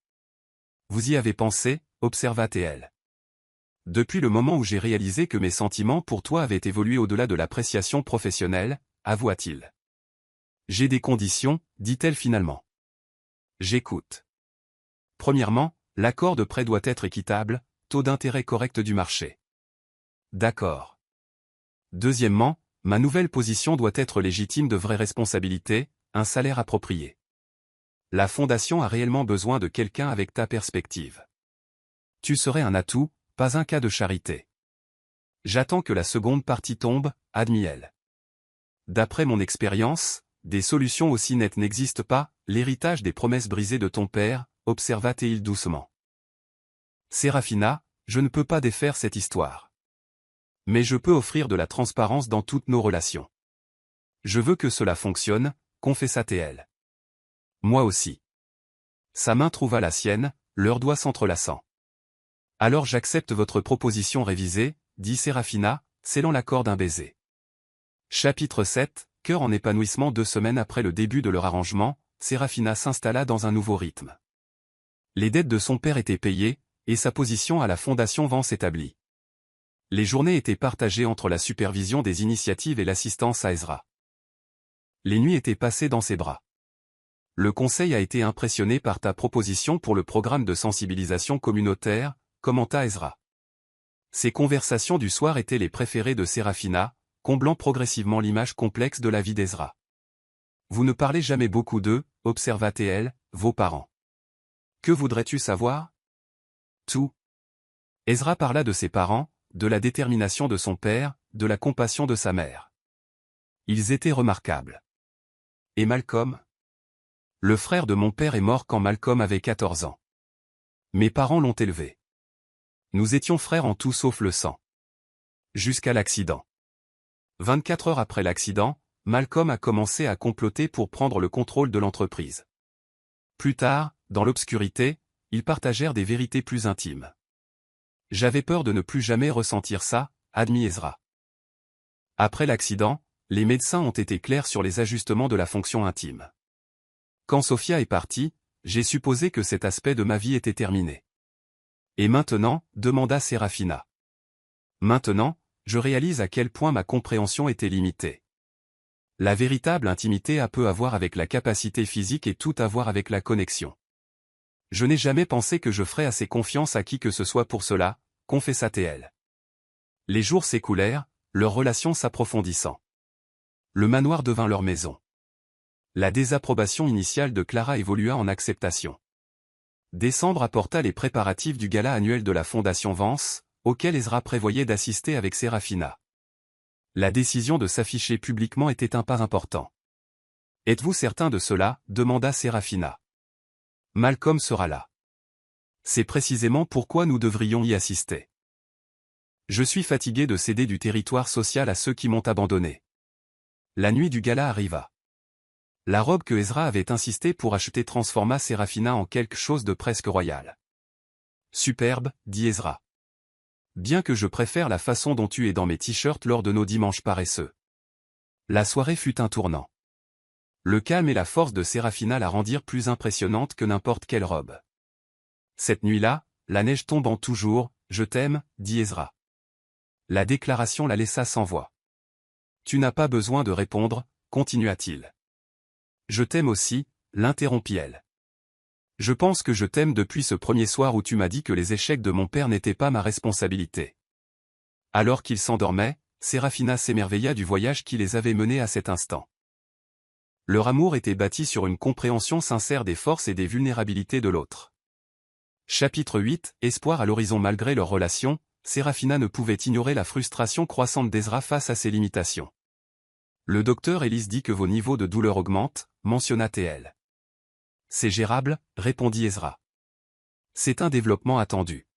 Vous y avez pensé, observa T.L. Depuis le moment où j'ai réalisé que mes sentiments pour toi avaient évolué au-delà de l'appréciation professionnelle, avoua-t-il. J'ai des conditions, dit-elle finalement. J'écoute. Premièrement, l'accord de prêt doit être équitable, taux d'intérêt correct du marché. D'accord. Deuxièmement, ma nouvelle position doit être légitime de vraies responsabilités, un salaire approprié. La fondation a réellement besoin de quelqu'un avec ta perspective. Tu serais un atout, pas un cas de charité. J'attends que la seconde partie tombe, admit-elle. D'après mon expérience, des solutions aussi nettes n'existent pas, l'héritage des promesses brisées de ton père, observa T.Il doucement. Séraphina, je ne peux pas défaire cette histoire. Mais je peux offrir de la transparence dans toutes nos relations. Je veux que cela fonctionne, confessa T.L. Moi aussi. Sa main trouva la sienne, leurs doigts s'entrelaçant. Alors j'accepte votre proposition révisée, dit Séraphina, scellant l'accord d'un baiser. Chapitre 7, cœur en épanouissement. 2 semaines après le début de leur arrangement, Séraphina s'installa dans un nouveau rythme. Les dettes de son père étaient payées, et sa position à la Fondation Vance établie. Les journées étaient partagées entre la supervision des initiatives et l'assistance à Ezra. Les nuits étaient passées dans ses bras. Le conseil a été impressionné par ta proposition pour le programme de sensibilisation communautaire, commenta Ezra. Ces conversations du soir étaient les préférées de Séraphina, comblant progressivement l'image complexe de la vie d'Ezra. Vous ne parlez jamais beaucoup d'eux, observa T.L., vos parents. Que voudrais-tu savoir? Tout. Ezra parla de ses parents, de la détermination de son père, de la compassion de sa mère. Ils étaient remarquables. Et Malcolm? Le frère de mon père est mort quand Malcolm avait 14 ans. Mes parents l'ont élevé. Nous étions frères en tout sauf le sang. Jusqu'à l'accident. 24 heures après l'accident, Malcolm a commencé à comploter pour prendre le contrôle de l'entreprise. Plus tard, dans l'obscurité, ils partagèrent des vérités plus intimes. J'avais peur de ne plus jamais ressentir ça, admit Ezra. Après l'accident, les médecins ont été clairs sur les ajustements de la fonction intime. Quand Sophia est partie, j'ai supposé que cet aspect de ma vie était terminé. Et maintenant, demanda Séraphina. Maintenant, je réalise à quel point ma compréhension était limitée. La véritable intimité a peu à voir avec la capacité physique et tout à voir avec la connexion. Je n'ai jamais pensé que je ferais assez confiance à qui que ce soit pour cela, confessa T.L. Les jours s'écoulèrent, leur relation s'approfondissant. Le manoir devint leur maison. La désapprobation initiale de Clara évolua en acceptation. Décembre apporta les préparatifs du gala annuel de la Fondation Vance, auquel Ezra prévoyait d'assister avec Séraphina. La décision de s'afficher publiquement était un pas important. Êtes-vous certain de cela? Demanda Séraphina. Malcolm sera là. C'est précisément pourquoi nous devrions y assister. Je suis fatigué de céder du territoire social à ceux qui m'ont abandonné. La nuit du gala arriva. La robe que Ezra avait insisté pour acheter transforma Séraphina en quelque chose de presque royal. Superbe, dit Ezra. Bien que je préfère la façon dont tu es dans mes t-shirts lors de nos dimanches paresseux. La soirée fut un tournant. Le calme et la force de Séraphina la rendirent plus impressionnante que n'importe quelle robe. Cette nuit-là, la neige tombant toujours, je t'aime, dit Ezra. La déclaration la laissa sans voix. Tu n'as pas besoin de répondre, continua-t-il. Je t'aime aussi, l'interrompit-elle. Je pense que je t'aime depuis ce premier soir où tu m'as dit que les échecs de mon père n'étaient pas ma responsabilité. Alors qu'il s'endormait, Sérafina s'émerveilla du voyage qui les avait menés à cet instant. Leur amour était bâti sur une compréhension sincère des forces et des vulnérabilités de l'autre. Chapitre 8, Espoir à l'horizon. Malgré leur relation, Sérafina ne pouvait ignorer la frustration croissante d'Ezra face à ses limitations. Le docteur Ellis dit que vos niveaux de douleur augmentent, mentionna-t-elle. C'est gérable, répondit Ezra. C'est un développement attendu.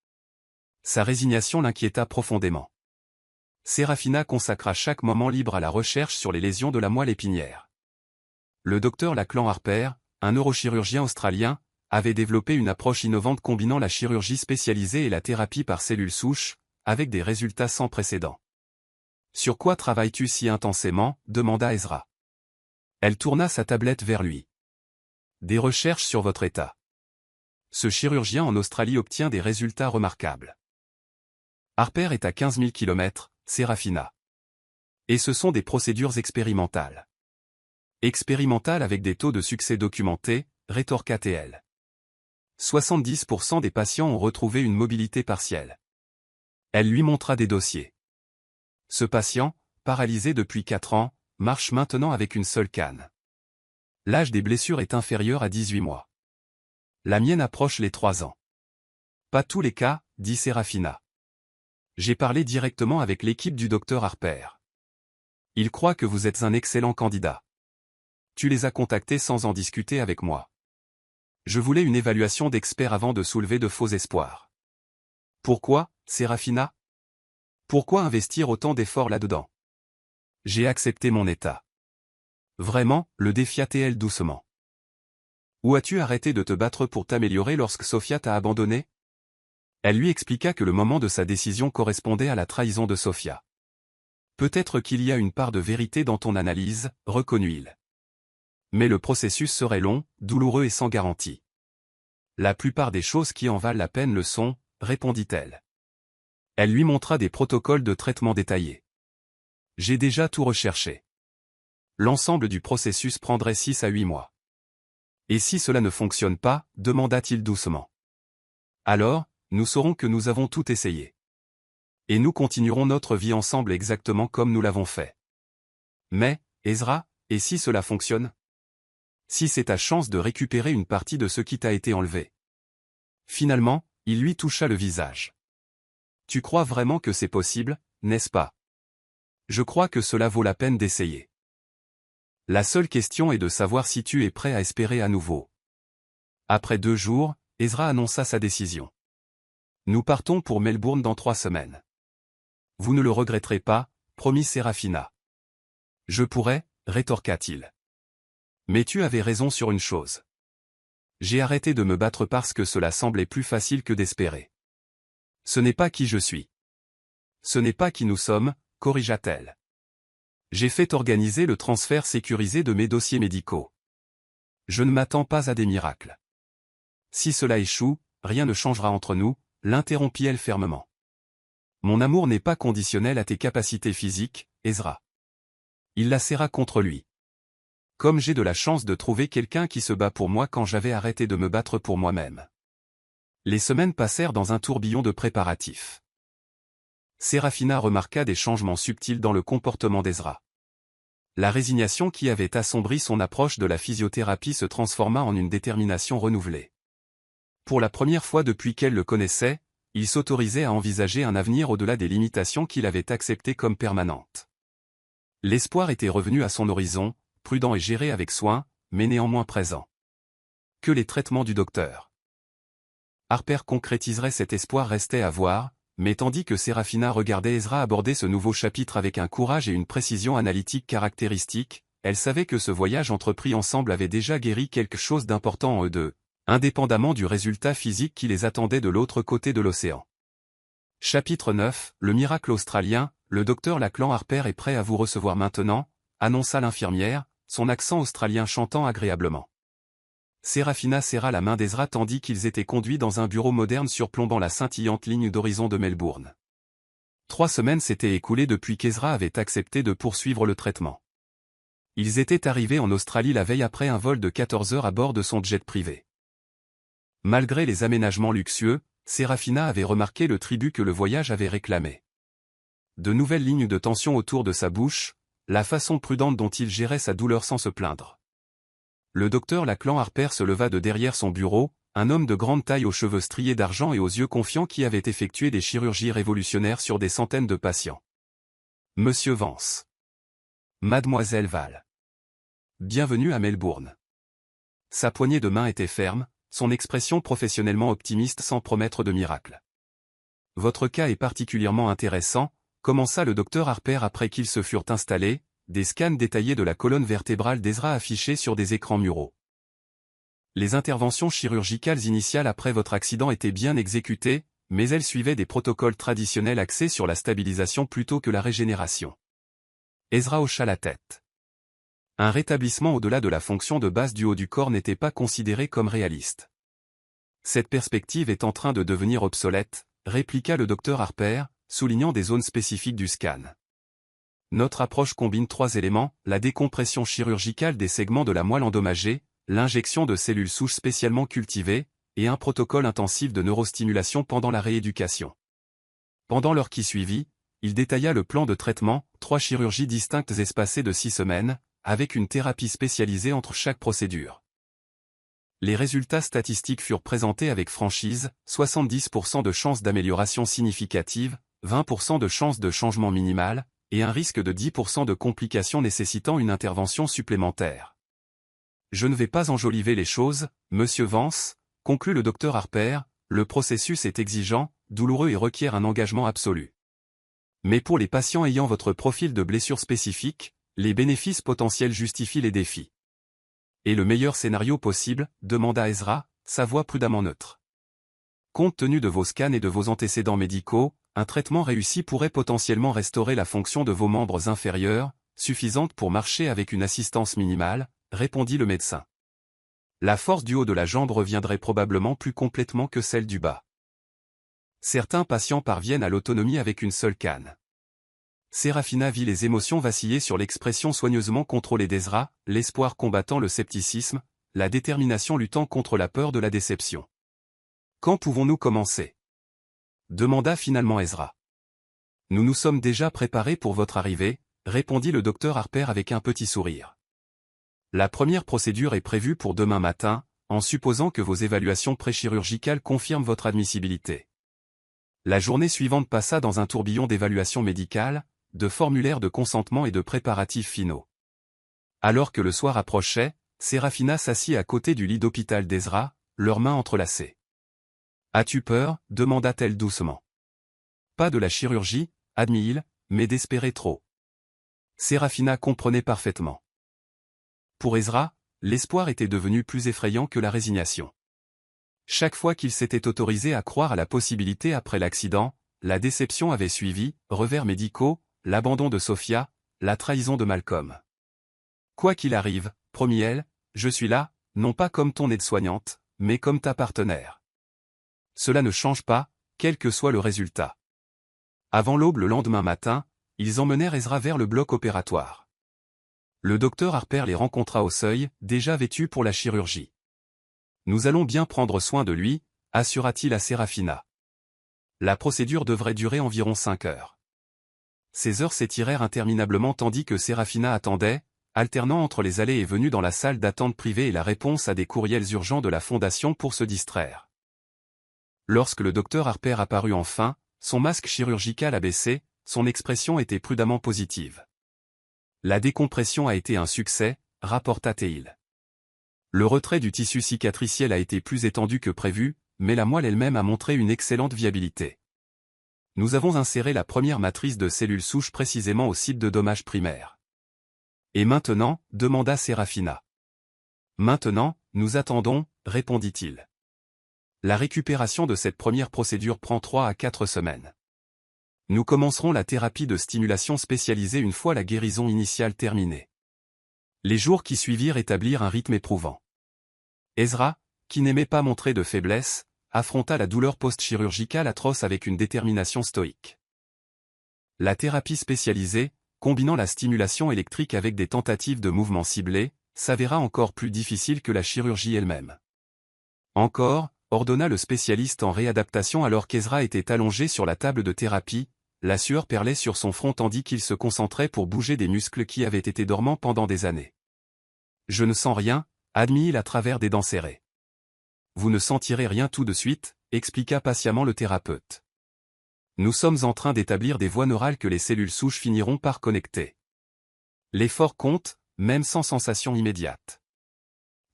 Sa résignation l'inquiéta profondément. Sérafina consacra chaque moment libre à la recherche sur les lésions de la moelle épinière. Le docteur Lachlan Harper, un neurochirurgien australien, avait développé une approche innovante combinant la chirurgie spécialisée et la thérapie par cellules souches, avec des résultats sans précédent. « Sur quoi travailles-tu si intensément » demanda Ezra. Elle tourna sa tablette vers lui. « Des recherches sur votre état. » Ce chirurgien en Australie obtient des résultats remarquables. Harper est à 15 000 km, Sérafina. Et ce sont des procédures expérimentales. Expérimentales avec des taux de succès documentés, rétorqua-t-elle. 70% des patients ont retrouvé une mobilité partielle. Elle lui montra des dossiers. Ce patient, paralysé depuis 4 ans, marche maintenant avec une seule canne. L'âge des blessures est inférieur à 18 mois. La mienne approche les 3 ans. Pas tous les cas, dit Sérafina. J'ai parlé directement avec l'équipe du docteur Harper. Il croit que vous êtes un excellent candidat. Tu les as contactés sans en discuter avec moi. Je voulais une évaluation d'expert avant de soulever de faux espoirs. Pourquoi, Sérafina ? Pourquoi investir autant d'efforts là-dedans ? J'ai accepté mon état. Vraiment, le défia-t-elle doucement. Ou as-tu arrêté de te battre pour t'améliorer lorsque Sophia t'a abandonné ? Elle lui expliqua que le moment de sa décision correspondait à la trahison de Sophia. Peut-être qu'il y a une part de vérité dans ton analyse, reconnut-il. Mais le processus serait long, douloureux et sans garantie. La plupart des choses qui en valent la peine le sont, répondit-elle. Elle lui montra des protocoles de traitement détaillés. J'ai déjà tout recherché. L'ensemble du processus prendrait 6 à 8 mois. Et si cela ne fonctionne pas, demanda-t-il doucement. Alors, nous saurons que nous avons tout essayé. Et nous continuerons notre vie ensemble exactement comme nous l'avons fait. Mais, Ezra, et si cela fonctionne ? Si c'est ta chance de récupérer une partie de ce qui t'a été enlevé. Finalement, il lui toucha le visage. Tu crois vraiment que c'est possible, n'est-ce pas ? Je crois que cela vaut la peine d'essayer. La seule question est de savoir si tu es prêt à espérer à nouveau. Après 2 jours, Ezra annonça sa décision. Nous partons pour Melbourne dans 3 semaines. Vous ne le regretterez pas, promit Sérafina. Je pourrais, rétorqua-t-il. Mais tu avais raison sur une chose. J'ai arrêté de me battre parce que cela semblait plus facile que d'espérer. Ce n'est pas qui je suis. Ce n'est pas qui nous sommes, corrigea-t-elle. J'ai fait organiser le transfert sécurisé de mes dossiers médicaux. Je ne m'attends pas à des miracles. Si cela échoue, rien ne changera entre nous, l'interrompit-elle fermement. Mon amour n'est pas conditionnel à tes capacités physiques, Ezra. Il la serra contre lui. Comme j'ai de la chance de trouver quelqu'un qui se bat pour moi quand j'avais arrêté de me battre pour moi-même. Les semaines passèrent dans un tourbillon de préparatifs. Sérafina remarqua des changements subtils dans le comportement d'Ezra. La résignation qui avait assombri son approche de la physiothérapie se transforma en une détermination renouvelée. Pour la première fois depuis qu'elle le connaissait, il s'autorisait à envisager un avenir au-delà des limitations qu'il avait acceptées comme permanentes. L'espoir était revenu à son horizon, prudent et géré avec soin, mais néanmoins présent. Que les traitements du docteur Harper concrétiserait cet espoir restait à voir, mais tandis que Sérafina regardait Ezra aborder ce nouveau chapitre avec un courage et une précision analytique caractéristiques, elle savait que ce voyage entrepris ensemble avait déjà guéri quelque chose d'important en eux deux, indépendamment du résultat physique qui les attendait de l'autre côté de l'océan. Chapitre 9, Le miracle australien, le docteur Lachlan Harper est prêt à vous recevoir maintenant, annonça l'infirmière, son accent australien chantant agréablement. Sérafina serra la main d'Ezra tandis qu'ils étaient conduits dans un bureau moderne surplombant la scintillante ligne d'horizon de Melbourne. 3 semaines s'étaient écoulées depuis qu'Ezra avait accepté de poursuivre le traitement. Ils étaient arrivés en Australie la veille après un vol de 14 heures à bord de son jet privé. Malgré les aménagements luxueux, Serafina avait remarqué le tribut que le voyage avait réclamé. De nouvelles lignes de tension autour de sa bouche, la façon prudente dont il gérait sa douleur sans se plaindre. Le docteur Lachlan Harper se leva de derrière son bureau, un homme de grande taille aux cheveux striés d'argent et aux yeux confiants qui avait effectué des chirurgies révolutionnaires sur des centaines de patients. Monsieur Vance. Mademoiselle Val. Bienvenue à Melbourne. Sa poignée de main était ferme, son expression professionnellement optimiste sans promettre de miracle. Votre cas est particulièrement intéressant, commença le docteur Harper après qu'ils se furent installés, des scans détaillés de la colonne vertébrale d'Ezra affichés sur des écrans muraux. Les interventions chirurgicales initiales après votre accident étaient bien exécutées, mais elles suivaient des protocoles traditionnels axés sur la stabilisation plutôt que la régénération. Ezra hocha la tête. Un rétablissement au-delà de la fonction de base du haut du corps n'était pas considéré comme réaliste. Cette perspective est en train de devenir obsolète, répliqua le docteur Harper, soulignant des zones spécifiques du scan. Notre approche combine 3 éléments, la décompression chirurgicale des segments de la moelle endommagée, l'injection de cellules souches spécialement cultivées, et un protocole intensif de neurostimulation pendant la rééducation. Pendant l'heure qui suivit, il détailla le plan de traitement, 3 chirurgies distinctes espacées de 6 semaines, avec une thérapie spécialisée entre chaque procédure. Les résultats statistiques furent présentés avec franchise, 70% de chances d'amélioration significative, 20% de chances de changement minimal, et un risque de 10% de complications nécessitant une intervention supplémentaire. Je ne vais pas enjoliver les choses, monsieur Vance, conclut le docteur Harper, le processus est exigeant, douloureux et requiert un engagement absolu. Mais pour les patients ayant votre profil de blessure spécifique, les bénéfices potentiels justifient les défis. Et le meilleur scénario possible, demanda Ezra, sa voix prudemment neutre. Compte tenu de vos scans et de vos antécédents médicaux, un traitement réussi pourrait potentiellement restaurer la fonction de vos membres inférieurs, suffisante pour marcher avec une assistance minimale, répondit le médecin. La force du haut de la jambe reviendrait probablement plus complètement que celle du bas. Certains patients parviennent à l'autonomie avec une seule canne. Serafina vit les émotions vaciller sur l'expression soigneusement contrôlée d'Ezra, l'espoir combattant le scepticisme, la détermination luttant contre la peur de la déception. Quand pouvons-nous commencer ? Demanda finalement Ezra. Nous nous sommes déjà préparés pour votre arrivée, répondit le docteur Harper avec un petit sourire. La première procédure est prévue pour demain matin, en supposant que vos évaluations préchirurgicales confirment votre admissibilité. La journée suivante passa dans un tourbillon d'évaluations médicales, de formulaires de consentement et de préparatifs finaux. Alors que le soir approchait, Serafina s'assit à côté du lit d'hôpital d'Ezra, leurs mains entrelacées. « As-tu peur » demanda-t-elle doucement. Pas de la chirurgie, admit-il, mais d'espérer trop. Serafina comprenait parfaitement. Pour Ezra, l'espoir était devenu plus effrayant que la résignation. Chaque fois qu'il s'était autorisé à croire à la possibilité après l'accident, la déception avait suivi, revers médicaux, l'abandon de Sophia, la trahison de Malcolm. Quoi qu'il arrive, promit-elle, je suis là, non pas comme ton aide-soignante, mais comme ta partenaire. Cela ne change pas, quel que soit le résultat. Avant l'aube le lendemain matin, ils emmenèrent Ezra vers le bloc opératoire. Le docteur Harper les rencontra au seuil, déjà vêtus pour la chirurgie. Nous allons bien prendre soin de lui, assura-t-il à Serafina. La procédure devrait durer environ 5 heures. Ces heures s'étirèrent interminablement tandis que Serafina attendait, alternant entre les allées et venues dans la salle d'attente privée et la réponse à des courriels urgents de la fondation pour se distraire. Lorsque le docteur Harper apparut enfin, son masque chirurgical abaissé, son expression était prudemment positive. La décompression a été un succès, rapporta-t-il. Le retrait du tissu cicatriciel a été plus étendu que prévu, mais la moelle elle-même a montré une excellente viabilité. Nous avons inséré la première matrice de cellules souches précisément au site de dommage primaire. Et maintenant, demanda Serafina. Maintenant, nous attendons, répondit-il. La récupération de cette première procédure prend 3 à 4 semaines. Nous commencerons la thérapie de stimulation spécialisée une fois la guérison initiale terminée. Les jours qui suivirent établirent un rythme éprouvant. Ezra, qui n'aimait pas montrer de faiblesse, affronta la douleur post-chirurgicale atroce avec une détermination stoïque. La thérapie spécialisée, combinant la stimulation électrique avec des tentatives de mouvements ciblés, s'avéra encore plus difficile que la chirurgie elle-même. Encore, ordonna le spécialiste en réadaptation alors qu'Ezra était allongé sur la table de thérapie, la sueur perlait sur son front tandis qu'il se concentrait pour bouger des muscles qui avaient été dormants pendant des années. « Je ne sens rien », admit-il à travers des dents serrées. « Vous ne sentirez rien tout de suite », expliqua patiemment le thérapeute. « Nous sommes en train d'établir des voies neurales que les cellules souches finiront par connecter. L'effort compte, même sans sensation immédiate. »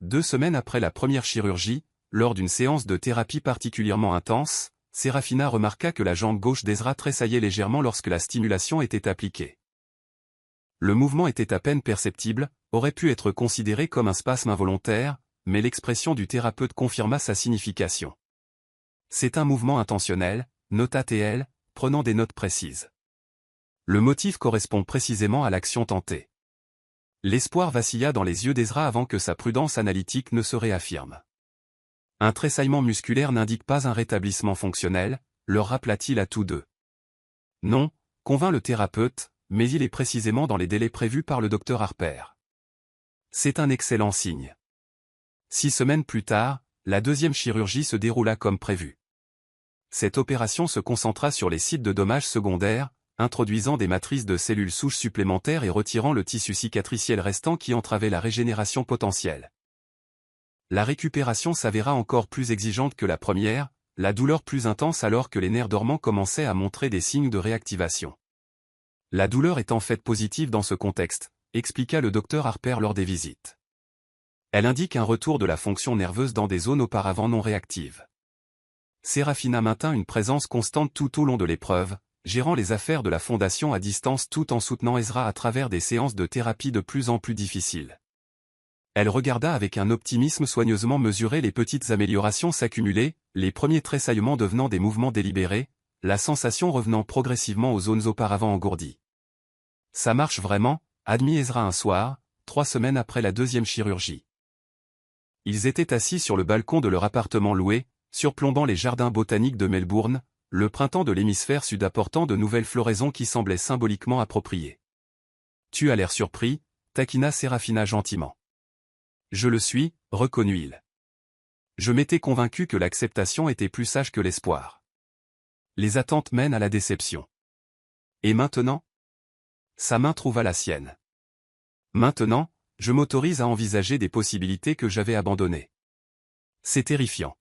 2 semaines après la première chirurgie, lors d'une séance de thérapie particulièrement intense, Sérafina remarqua que la jambe gauche d'Ezra tressaillait légèrement lorsque la stimulation était appliquée. Le mouvement était à peine perceptible, aurait pu être considéré comme un spasme involontaire, mais l'expression du thérapeute confirma sa signification. C'est un mouvement intentionnel, nota TL, prenant des notes précises. Le motif correspond précisément à l'action tentée. L'espoir vacilla dans les yeux d'Ezra avant que sa prudence analytique ne se réaffirme. Un tressaillement musculaire n'indique pas un rétablissement fonctionnel, leur rappela-t-il à tous deux. Non, convint le thérapeute, mais il est précisément dans les délais prévus par le docteur Harper. C'est un excellent signe. 6 semaines plus tard, la deuxième chirurgie se déroula comme prévu. Cette opération se concentra sur les sites de dommages secondaires, introduisant des matrices de cellules souches supplémentaires et retirant le tissu cicatriciel restant qui entravait la régénération potentielle. La récupération s'avéra encore plus exigeante que la première, la douleur plus intense alors que les nerfs dormants commençaient à montrer des signes de réactivation. La douleur est en fait positive dans ce contexte, expliqua le docteur Harper lors des visites. Elle indique un retour de la fonction nerveuse dans des zones auparavant non réactives. Sérafina maintint une présence constante tout au long de l'épreuve, gérant les affaires de la fondation à distance tout en soutenant Ezra à travers des séances de thérapie de plus en plus difficiles. Elle regarda avec un optimisme soigneusement mesuré les petites améliorations s'accumuler, les premiers tressaillements devenant des mouvements délibérés, la sensation revenant progressivement aux zones auparavant engourdies. Ça marche vraiment, admit Ezra un soir, 3 semaines après la deuxième chirurgie. Ils étaient assis sur le balcon de leur appartement loué, surplombant les jardins botaniques de Melbourne, le printemps de l'hémisphère sud apportant de nouvelles floraisons qui semblaient symboliquement appropriées. Tu as l'air surpris, taquina Sérafina gentiment. Je le suis, reconnut-il. Je m'étais convaincu que l'acceptation était plus sage que l'espoir. Les attentes mènent à la déception. Et maintenant ? Sa main trouva la sienne. Maintenant, je m'autorise à envisager des possibilités que j'avais abandonnées. C'est terrifiant.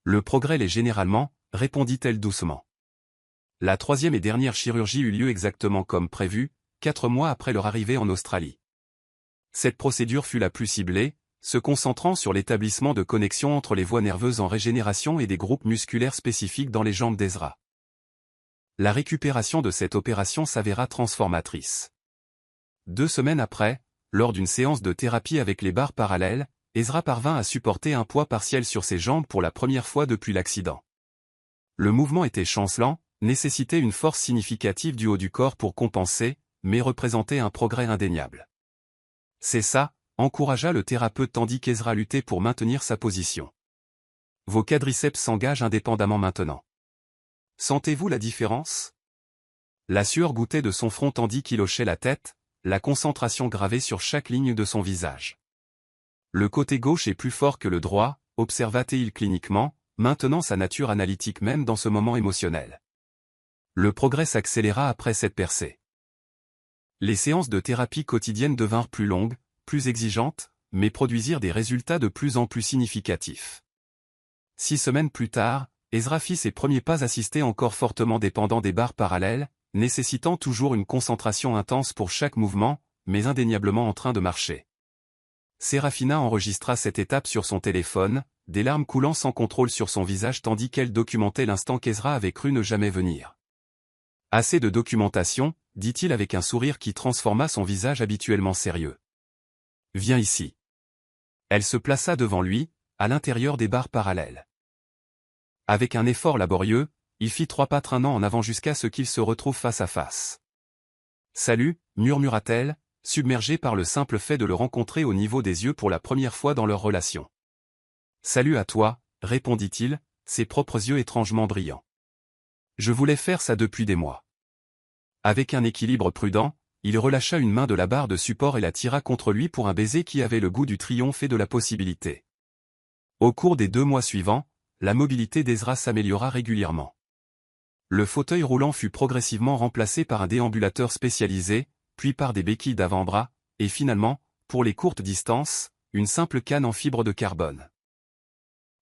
Le progrès l'est généralement, répondit-elle doucement. La 3e et dernière chirurgie eut lieu exactement comme prévu, 4 mois après leur arrivée en Australie. Cette procédure fut la plus ciblée, se concentrant sur l'établissement de connexions entre les voies nerveuses en régénération et des groupes musculaires spécifiques dans les jambes d'Ezra. La récupération de cette opération s'avéra transformatrice. 2 semaines après, lors d'une séance de thérapie avec les barres parallèles, Ezra parvint à supporter un poids partiel sur ses jambes pour la première fois depuis l'accident. Le mouvement était chancelant, nécessitait une force significative du haut du corps pour compenser, mais représentait un progrès indéniable. C'est ça, encouragea le thérapeute tandis qu'Ezra luttait pour maintenir sa position. Vos quadriceps s'engagent indépendamment maintenant. Sentez-vous la différence ? La sueur gouttait de son front tandis qu'il hochait la tête, la concentration gravée sur chaque ligne de son visage. Le côté gauche est plus fort que le droit, observa-t-il cliniquement, maintenant sa nature analytique même dans ce moment émotionnel. Le progrès s'accéléra après cette percée. Les séances de thérapie quotidienne devinrent plus longues, plus exigeantes, mais produisirent des résultats de plus en plus significatifs. 6 semaines plus tard, Ezra fit ses premiers pas assistés encore fortement dépendants des barres parallèles, nécessitant toujours une concentration intense pour chaque mouvement, mais indéniablement en train de marcher. Sérafina enregistra cette étape sur son téléphone, des larmes coulant sans contrôle sur son visage tandis qu'elle documentait l'instant qu'Ezra avait cru ne jamais venir. Assez de documentation, dit-il avec un sourire qui transforma son visage habituellement sérieux. Viens ici. Elle se plaça devant lui, à l'intérieur des barres parallèles. Avec un effort laborieux, il fit 3 pas traînant en avant jusqu'à ce qu'ils se retrouvent face à face. Salut, murmura-t-elle, submergée par le simple fait de le rencontrer au niveau des yeux pour la première fois dans leur relation. Salut à toi, répondit-il, ses propres yeux étrangement brillants. Je voulais faire ça depuis des mois. Avec un équilibre prudent, il relâcha une main de la barre de support et la tira contre lui pour un baiser qui avait le goût du triomphe et de la possibilité. Au cours des 2 mois suivants, la mobilité d'Ezra s'améliora régulièrement. Le fauteuil roulant fut progressivement remplacé par un déambulateur spécialisé, puis par des béquilles d'avant-bras, et finalement, pour les courtes distances, une simple canne en fibre de carbone.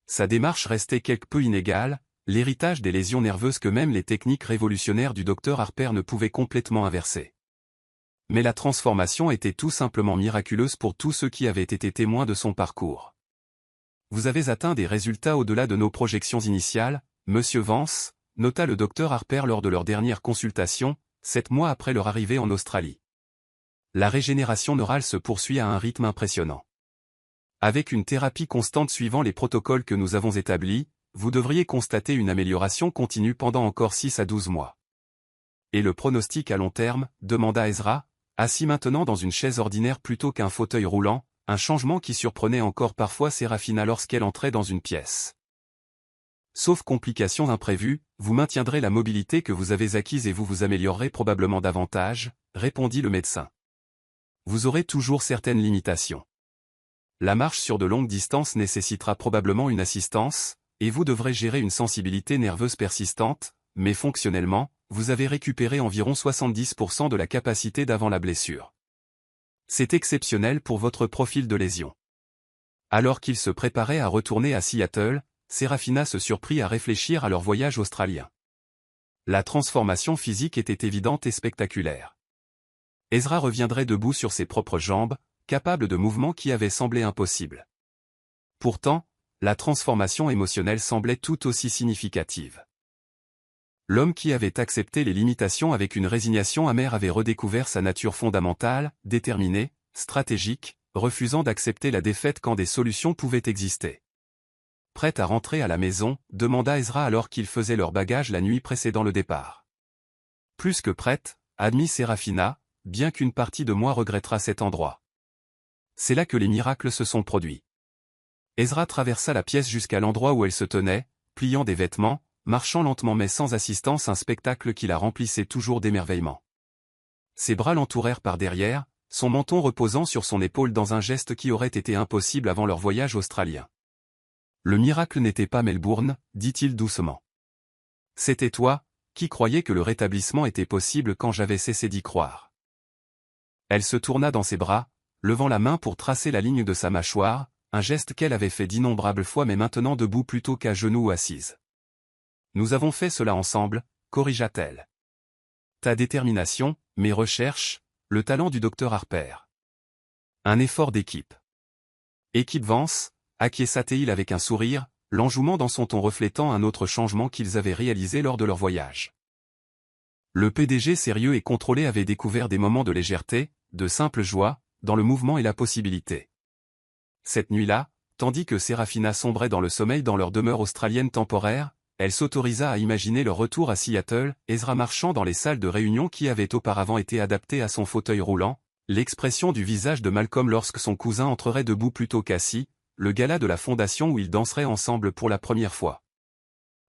Sa démarche restait quelque peu inégale, l'héritage des lésions nerveuses que même les techniques révolutionnaires du docteur Harper ne pouvaient complètement inverser. Mais la transformation était tout simplement miraculeuse pour tous ceux qui avaient été témoins de son parcours. Vous avez atteint des résultats au-delà de nos projections initiales, Monsieur Vance, nota le docteur Harper lors de leur dernière consultation, 7 mois après leur arrivée en Australie. La régénération neurale se poursuit à un rythme impressionnant. Avec une thérapie constante suivant les protocoles que nous avons établis, vous devriez constater une amélioration continue pendant encore 6 à 12 mois. Et le pronostic à long terme, demanda Ezra, assis maintenant dans une chaise ordinaire plutôt qu'un fauteuil roulant, un changement qui surprenait encore parfois Sérafina lorsqu'elle entrait dans une pièce. Sauf complications imprévues, vous maintiendrez la mobilité que vous avez acquise et vous vous améliorerez probablement davantage, répondit le médecin. Vous aurez toujours certaines limitations. La marche sur de longues distances nécessitera probablement une assistance, et vous devrez gérer une sensibilité nerveuse persistante, mais fonctionnellement, vous avez récupéré environ 70% de la capacité d'avant la blessure. C'est exceptionnel pour votre profil de lésion. Alors qu'il se préparait à retourner à Seattle, Sérafina se surprit à réfléchir à leur voyage australien. La transformation physique était évidente et spectaculaire. Ezra reviendrait debout sur ses propres jambes, capable de mouvements qui avaient semblé impossibles. Pourtant, la transformation émotionnelle semblait tout aussi significative. L'homme qui avait accepté les limitations avec une résignation amère avait redécouvert sa nature fondamentale, déterminée, stratégique, refusant d'accepter la défaite quand des solutions pouvaient exister. Prête à rentrer à la maison, demanda Ezra alors qu'ils faisaient leur bagage la nuit précédant le départ. Plus que prête, admit Sérafina, bien qu'une partie de moi regrettera cet endroit. C'est là que les miracles se sont produits. Ezra traversa la pièce jusqu'à l'endroit où elle se tenait, pliant des vêtements, marchant lentement mais sans assistance, un spectacle qui la remplissait toujours d'émerveillement. Ses bras l'entourèrent par derrière, son menton reposant sur son épaule dans un geste qui aurait été impossible avant leur voyage australien. Le miracle n'était pas Melbourne, dit-il doucement. C'était toi, qui croyais que le rétablissement était possible quand j'avais cessé d'y croire. Elle se tourna dans ses bras, levant la main pour tracer la ligne de sa mâchoire, un geste qu'elle avait fait d'innombrables fois mais maintenant debout plutôt qu'à genoux ou assise. Nous avons fait cela ensemble, corrigea-t-elle. Ta détermination, mes recherches, le talent du docteur Harper. Un effort d'équipe. Équipe Vance, acquiesça-t-il avec un sourire, l'enjouement dans son ton reflétant un autre changement qu'ils avaient réalisé lors de leur voyage. Le PDG sérieux et contrôlé avait découvert des moments de légèreté, de simple joie, dans le mouvement et la possibilité. Cette nuit-là, tandis que Sérafina sombrait dans le sommeil dans leur demeure australienne temporaire, elle s'autorisa à imaginer leur retour à Seattle, Ezra marchant dans les salles de réunion qui avaient auparavant été adaptées à son fauteuil roulant, l'expression du visage de Malcolm lorsque son cousin entrerait debout plutôt qu'assis, le gala de la fondation où ils danseraient ensemble pour la première fois.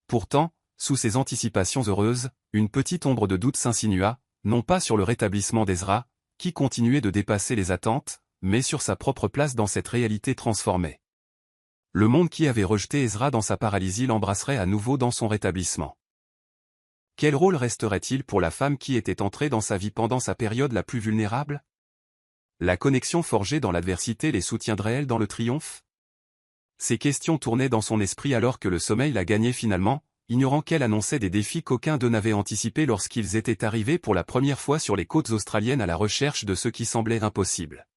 Pourtant, sous ces anticipations heureuses, une petite ombre de doute s'insinua, non pas sur le rétablissement d'Ezra, qui continuait de dépasser les attentes, mais sur sa propre place dans cette réalité transformée. Le monde qui avait rejeté Ezra dans sa paralysie l'embrasserait à nouveau dans son rétablissement. Quel rôle resterait-il pour la femme qui était entrée dans sa vie pendant sa période la plus vulnérable? La connexion forgée dans l'adversité les soutiendrait-elle dans le triomphe? Ces questions tournaient dans son esprit alors que le sommeil la gagnait finalement, ignorant qu'elle annonçait des défis qu'aucun d'eux n'avait anticipés lorsqu'ils étaient arrivés pour la première fois sur les côtes australiennes à la recherche de ce qui semblait impossible.